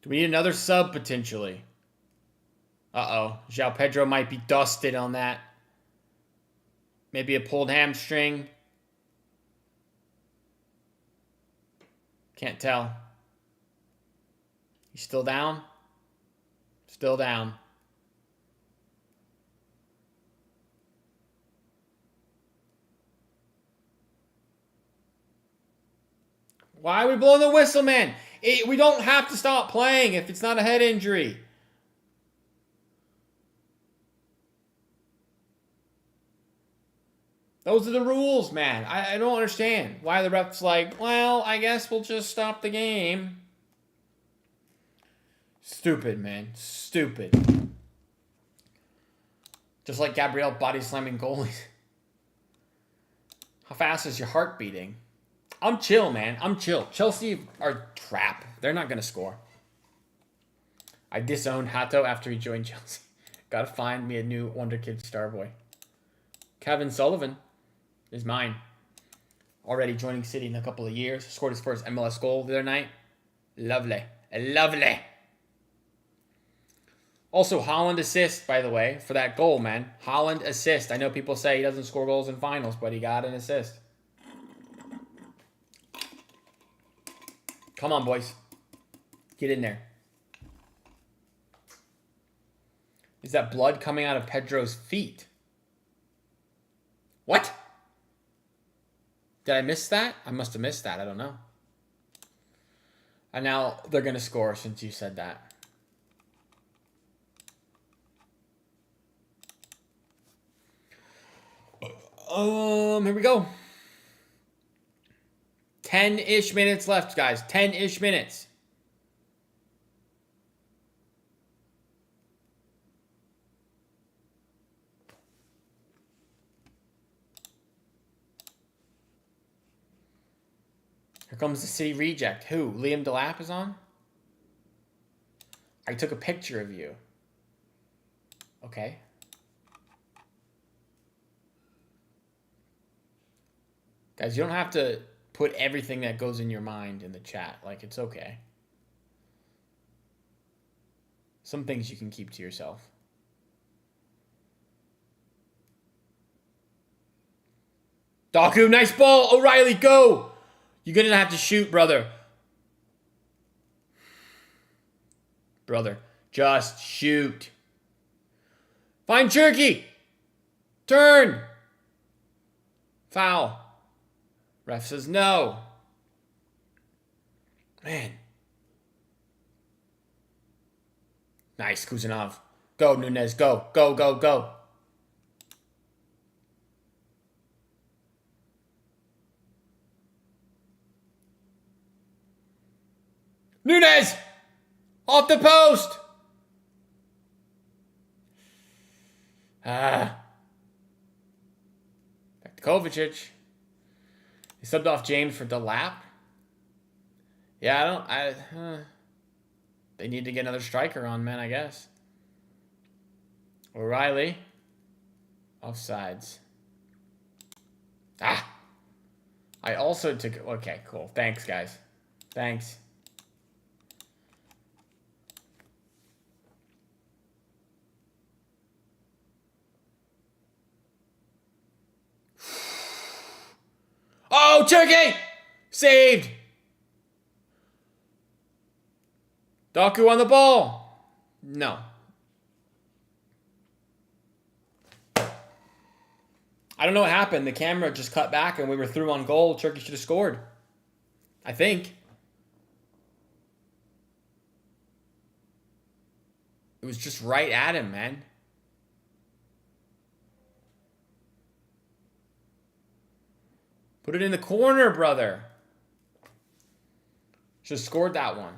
Do we need another sub, potentially? Uh-oh. João Pedro might be dusted on that. Maybe a pulled hamstring. Can't tell. He's still down? Still down. Why are we blowing the whistle, man? We don't have to stop playing if it's not a head injury. Those are the rules, man. I don't understand why the ref's like, well, I guess we'll just stop the game. Stupid, man. Stupid. Just like Gabriel body slamming goalies. How fast is your heart beating? I'm chill, man. I'm chill. Chelsea are crap. They're not going to score. I disowned Hato after he joined Chelsea. Gotta find me a new Wonder Kid star boy. Kevin Sullivan is mine. Already joining City in a couple of years. Scored his first MLS goal the other night. Lovely. Lovely. Also, Holland assist, by the way, for that goal, man. Holland assist. I know people say he doesn't score goals in finals, but he got an assist. Come on, boys. Get in there. Is that blood coming out of Pedro's feet? What? Did I miss that? I must have missed that. I don't know. And now they're going to score since you said that. Here we go. 10-ish minutes left, guys. 10-ish minutes. Here comes the City reject. Who? Liam Delap is on? I took a picture of you. Okay. Guys, you don't have to put everything that goes in your mind in the chat. Like, it's okay. Some things you can keep to yourself. Daku, nice ball. O'Reilly, go. You're going to have to shoot, brother. Brother, just shoot. Find Cherky. Turn. Foul. Ref says no. Man. Nice, Kuzanov. Go, Nunez. Go, go, go, go. Nunez! Off the post! Back to Kovacic. He subbed off James for Delap. Yeah, they need to get another striker on, man, I guess. O'Reilly. Offsides. I also took... Okay, cool. Thanks, guys. Thanks. Oh, Cherky! Saved! Daku on the ball. No. I don't know what happened. The camera just cut back and we were through on goal. Cherky should have scored. I think. It was just right at him, man. Put it in the corner, brother. Should have scored that one.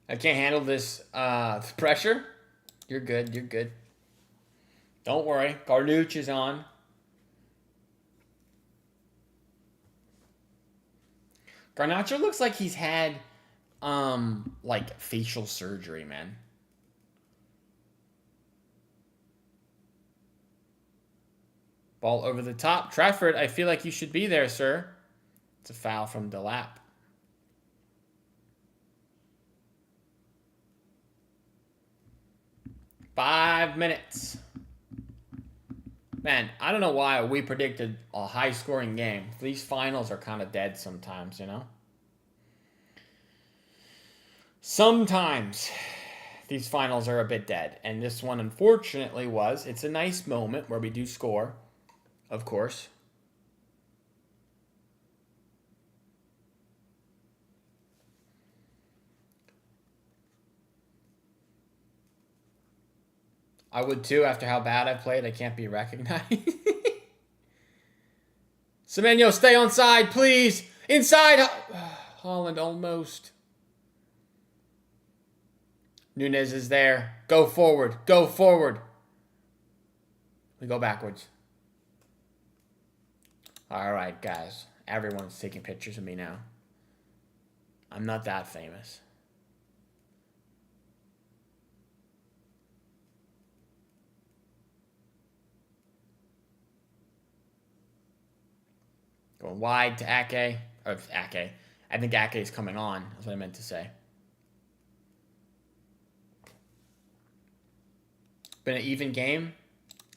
I can't handle this pressure. You're good. You're good. Don't worry. Garnucci is on. Garnacho looks like he's had like facial surgery, man. Ball over the top. Trafford, I feel like you should be there, sir. It's a foul from Delap. Five minutes. Man, I don't know why we predicted a high-scoring game. These finals are kind of dead sometimes, you know? Sometimes these finals are a bit dead. And this one, unfortunately, was. It's a nice moment where we do score, of course. I would too after how bad I played. I can't be recognized. Semenyo, stay on side, please. Inside. Holland almost. Nunez is there. Go forward. Go forward. We go backwards. All right, guys. Everyone's taking pictures of me now. I'm not that famous. Going wide to Ake. Or Ake. I think Ake is coming on. That's what I meant to say. Been an even game.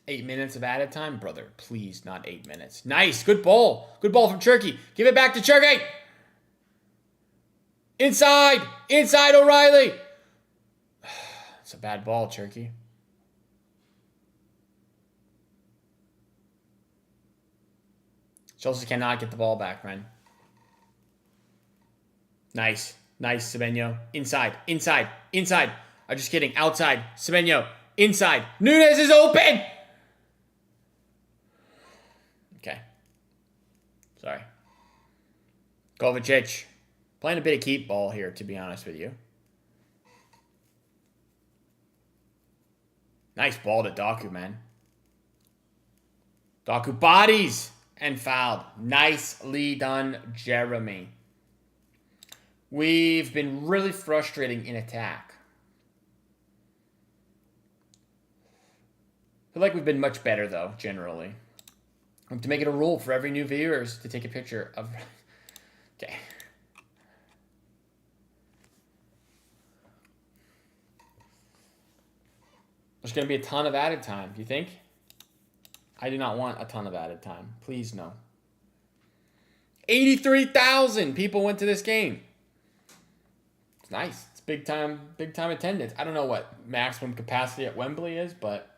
8 minutes of added time. Brother, please, not 8 minutes. Nice. Good ball. Good ball from Cherky. Give it back to Cherky. Inside. Inside O'Reilly. It's a bad ball, Cherky. Chelsea cannot get the ball back, man. Nice. Nice, Semenyo. Inside. Inside. Inside. I'm just kidding. Outside. Semenyo. Inside. Nunez is open! Okay. Sorry. Kovacic. Playing a bit of keep ball here, to be honest with you. Nice ball to Doku, man. Doku bodies and fouled. Nicely done, Jeremy. We've been really frustrating in attack. I feel like we've been much better, though, generally. I have to make it a rule for every new viewers to take a picture of... Okay. There's going to be a ton of added time, do you think? I do not want a ton of added time. Please, no. 83,000 people went to this game. It's nice. It's big time attendance. I don't know what maximum capacity at Wembley is, but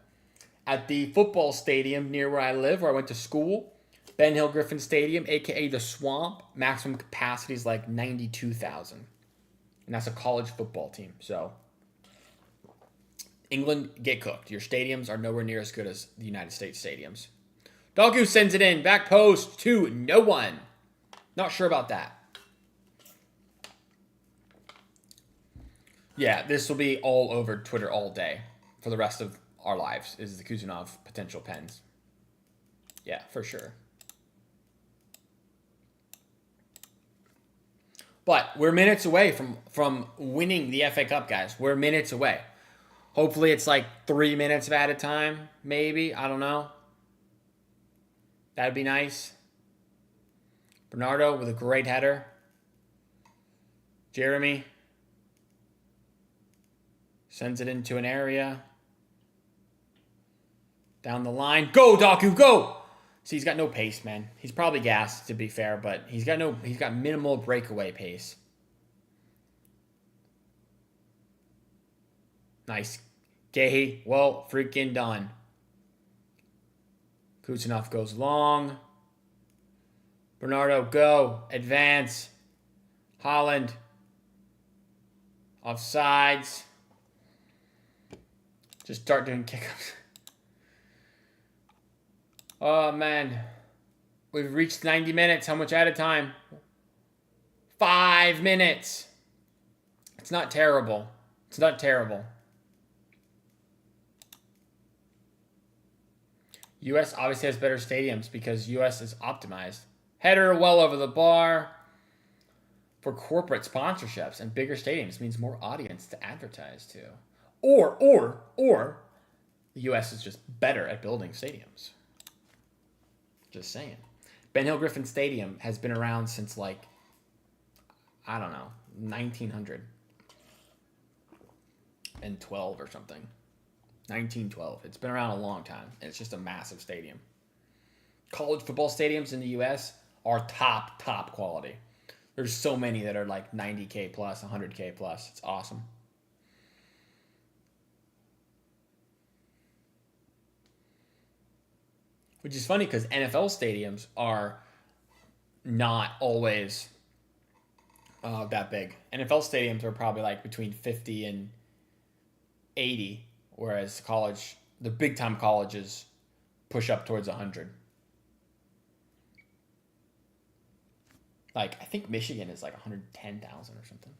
at the football stadium near where I live, where I went to school, Ben Hill Griffin Stadium, a.k.a. the Swamp, maximum capacity is like 92,000. And that's a college football team, so... England, get cooked. Your stadiums are nowhere near as good as the United States stadiums. Dogu sends it in. Back post to no one. Not sure about that. Yeah, this will be all over Twitter all day for the rest of our lives, is the Kuzunov potential pens. Yeah, for sure. But we're minutes away from winning the FA Cup, guys. We're minutes away. Hopefully it's like 3 minutes of added time, maybe. I don't know. That'd be nice. Bernardo with a great header. Jeremy sends it into an area. Down the line. Go, Doku, go! See, he's got no pace, man. He's probably gassed, to be fair, but he's got minimal breakaway pace. Nice. Gehi, well, freaking done. Kuzunov goes long. Bernardo, go. Advance. Holland. Offsides. Just start doing kickups. Oh, man. We've reached 90 minutes. How much added time? 5 minutes. It's not terrible. It's not terrible. U.S. obviously has better stadiums because U.S. is optimized. Header well over the bar. For corporate sponsorships and bigger stadiums means more audience to advertise to. Or the U.S. is just better at building stadiums. Just saying. Ben Hill Griffin Stadium has been around since like, I don't know, 1912 or something. 1912. It's been around a long time. And it's just a massive stadium. College football stadiums in the U.S. are top quality. There's so many that are like 90K plus, 100K plus. It's awesome. Which is funny because NFL stadiums are not always that big. NFL stadiums are probably like between 50 and 80, whereas the big time colleges push up towards 100. Like, I think Michigan is like 110,000 or something.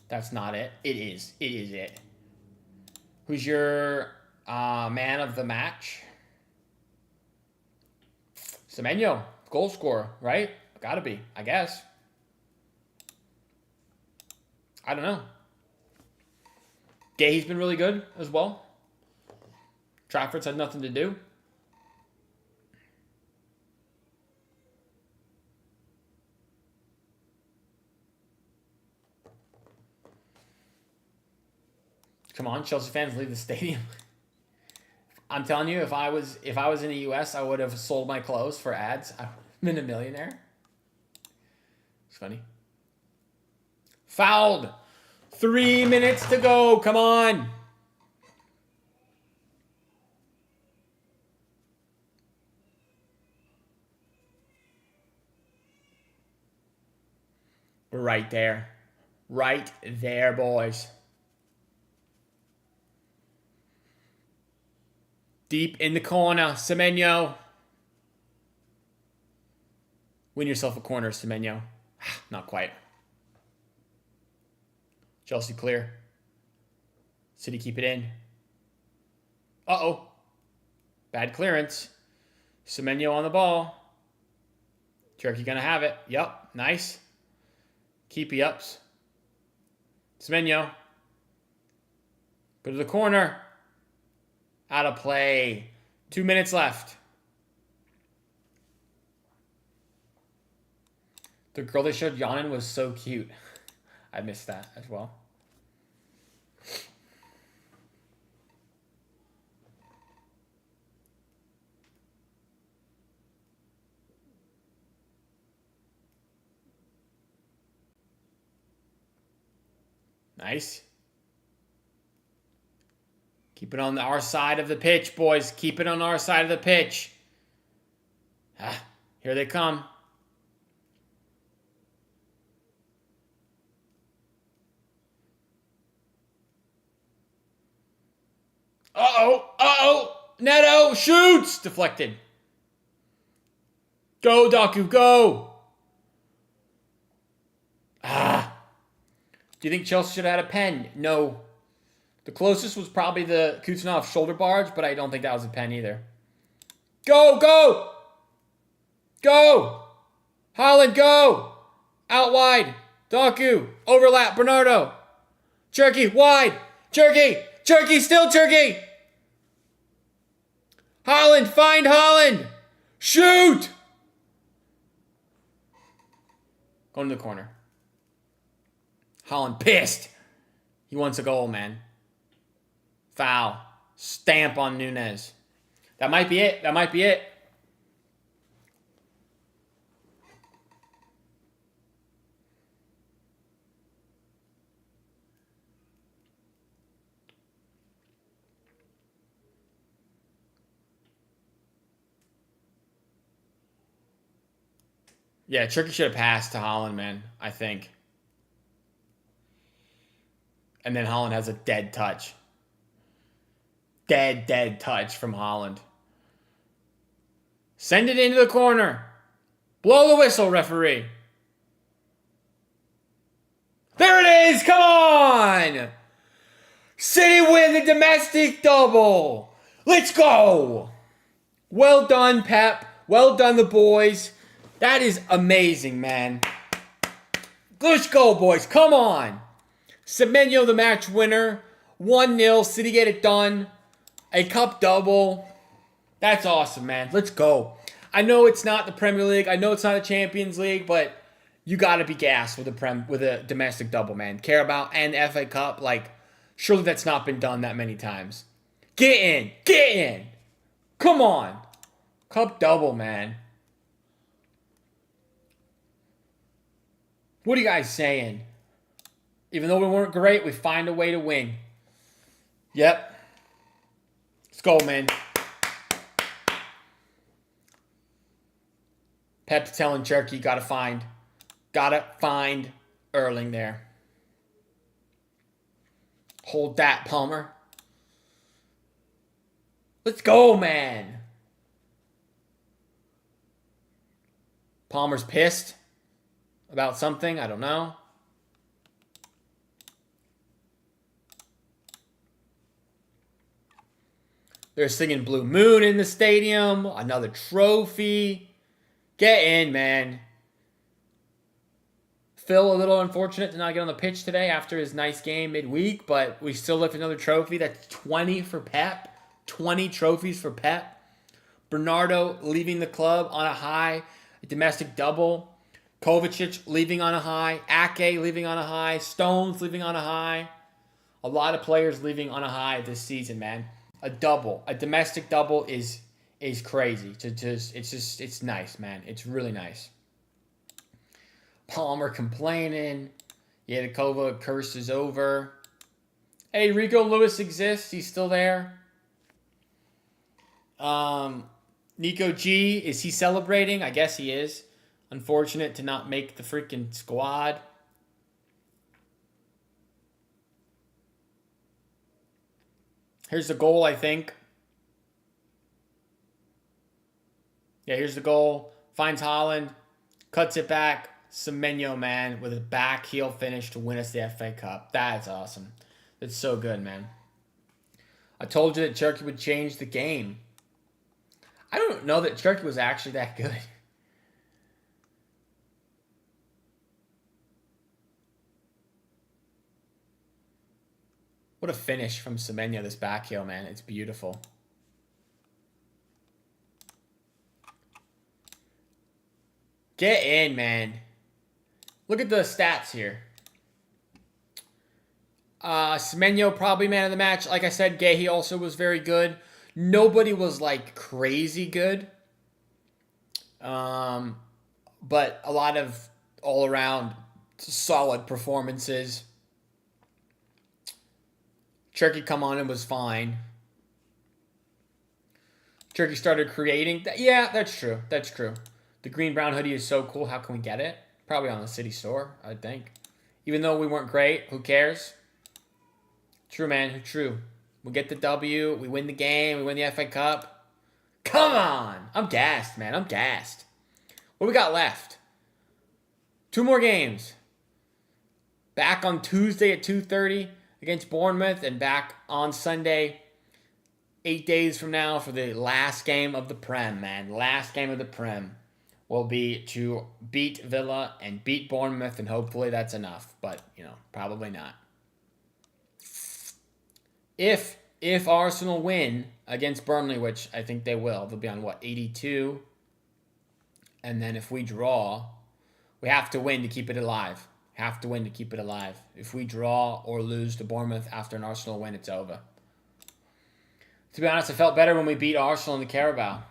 That's not it. It is. It is it. Who's your man of the match? Semenyo, goal scorer, right? Gotta be, I guess. I don't know. Gay's been really good as well. Trafford's had nothing to do. Come on, Chelsea fans, leave the stadium. I'm telling you, if I was in the U.S., I would have sold my clothes for ads. I would have been a millionaire. It's funny. Fouled. 3 minutes to go. Come on. We're right there. Right there, boys. Deep in the corner, Semenyo. Win yourself a corner, Semenyo. Not quite. Chelsea clear. City keep it in. Uh-oh. Bad clearance. Semenyo on the ball. Turkey gonna have it. Yep, nice. Keepy ups. Semenyo. Go to the corner. Out of play. 2 minutes left. The girl they showed Yanin was so cute. I missed that as well. Nice. Keep it on our side of the pitch, boys. Keep it on our side of the pitch. Here they come. Uh-oh. Neto shoots. Deflected. Go, Daku, go. Do you think Chelsea should have had a pen? No. The closest was probably the Kuznetsov shoulder barge, but I don't think that was a pen either. Go, go! Go! Holland, go! Out wide. Daku. Overlap. Bernardo. Turkey, wide. Turkey! Turkey, still Turkey! Holland, find Holland! Shoot! Going to the corner. Holland pissed. He wants a goal, man. Foul. Stamp on Nunez. That might be it. That might be it. Yeah, Turkey should have passed to Holland, man, I think. And then Holland has a dead touch. Dead touch from Holland. Send it into the corner. Blow the whistle, referee. There it is. Come on. City win the domestic double. Let's go. Well done, Pep. Well done, the boys. That is amazing, man. Let's go, boys. Come on. Semenyo, the match winner. 1-0. City get it done. A cup double. That's awesome, man. Let's go. I know it's not the Premier League. I know it's not a Champions League, but you got to be gassed with a domestic double, man. Carabao and FA Cup, like, surely that's not been done that many times. Get in. Get in. Come on. Cup double, man. What are you guys saying? Even though we weren't great, we find a way to win. Yep. Let's go, man. Pep's telling Cherky, gotta find Erling there. Hold that, Palmer. Let's go, man. Palmer's pissed about something. I don't know. They're singing Blue Moon in the stadium. Another trophy. Get in, man. Phil, a little unfortunate to not get on the pitch today after his nice game midweek, but we still lift another trophy. That's 20 for Pep. 20 trophies for Pep. Bernardo leaving the club on a high. A domestic double. Kovacic leaving on a high. Ake leaving on a high. Stones leaving on a high. A lot of players leaving on a high this season, man. A double. A domestic double is crazy. It's nice, man. It's really nice. Palmer complaining. Yeah, the Kova curse is over. Hey, Rico Lewis exists. He's still there. Nico G, is he celebrating? I guess he is. Unfortunate to not make the freaking squad. Here's the goal, I think. Yeah, here's the goal. Finds Haaland. Cuts it back. Semenyo, man, with a back heel finish to win us the FA Cup. That's awesome. That's so good, man. I told you that Turkey would change the game. I don't know that Turkey was actually that good. What a finish from Semenyo, this back heel, man. It's beautiful. Get in, man. Look at the stats here. Semenyo, probably man of the match. Like I said, Gehi also was very good. Nobody was, like, crazy good. But a lot of all-around solid performances. Turkey come on and was fine. Turkey started creating. Yeah, that's true. That's true. The green-brown hoodie is so cool. How can we get it? Probably on the city store, I think. Even though we weren't great, who cares? True, man. True. We'll get the W. We win the game. We win the FA Cup. Come on. I'm gassed, man. I'm gassed. What do we got left? 2 more games. Back on Tuesday at 2:30 against Bournemouth, and back on Sunday 8 days from now for the last game of the Prem, man. Last game of the Prem will be to beat Villa and beat Bournemouth, and hopefully that's enough. But, you know, probably not. If Arsenal win against Burnley, which I think they will, they'll be on, 82? And then if we draw, we have to win to keep it alive. Have to win to keep it alive. If we draw or lose to Bournemouth after an Arsenal win, it's over. To be honest, it felt better when we beat Arsenal in the Carabao.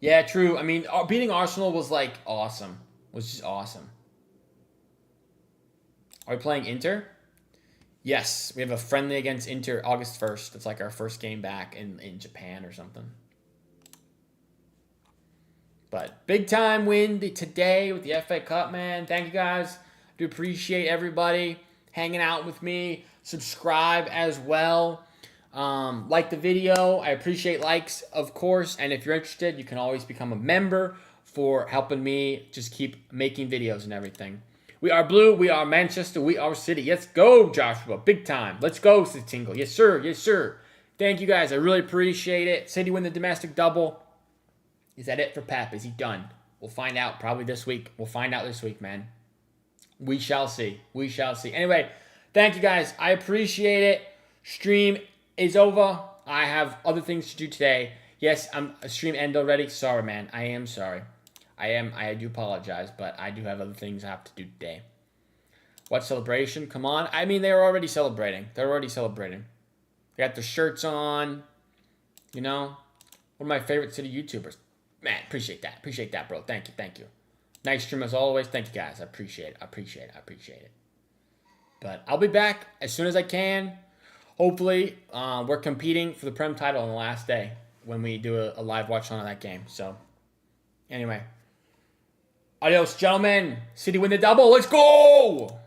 Yeah, true. I mean, beating Arsenal was, like, awesome. It was just awesome. Are we playing Inter? Yes, we have a friendly against Inter August 1st. It's like our first game back in Japan or something. But big time win today with the FA Cup, man. Thank you guys. I do appreciate everybody hanging out with me. Subscribe as well. Like the video. I appreciate likes, of course. And if you're interested, you can always become a member for helping me just keep making videos and everything. We are blue. We are Manchester. We are City. Let's go, Joshua. Big time. Let's go, Tingle. Yes, sir. Yes, sir. Thank you, guys. I really appreciate it. City win the domestic double. Is that it for Pep? Is he done? We'll find out probably this week. We'll find out this week, man. We shall see. We shall see. Anyway, thank you, guys. I appreciate it. Stream is over. I have other things to do today. Yes, I'm a stream end already. Sorry, man. I am sorry. I do apologize, but I do have other things I have to do today. What celebration? Come on. I mean, they're already celebrating. They're already celebrating. They got their shirts on. You know? One of my favorite City YouTubers. Man, appreciate that. Appreciate that, bro. Thank you. Thank you. Nice stream as always. Thank you, guys. I appreciate it. I appreciate it. I appreciate it. But I'll be back as soon as I can. Hopefully, we're competing for the Prem title on the last day when we do a live watch on that game. So, anyway. Adios, gentlemen. City win the double. Let's go!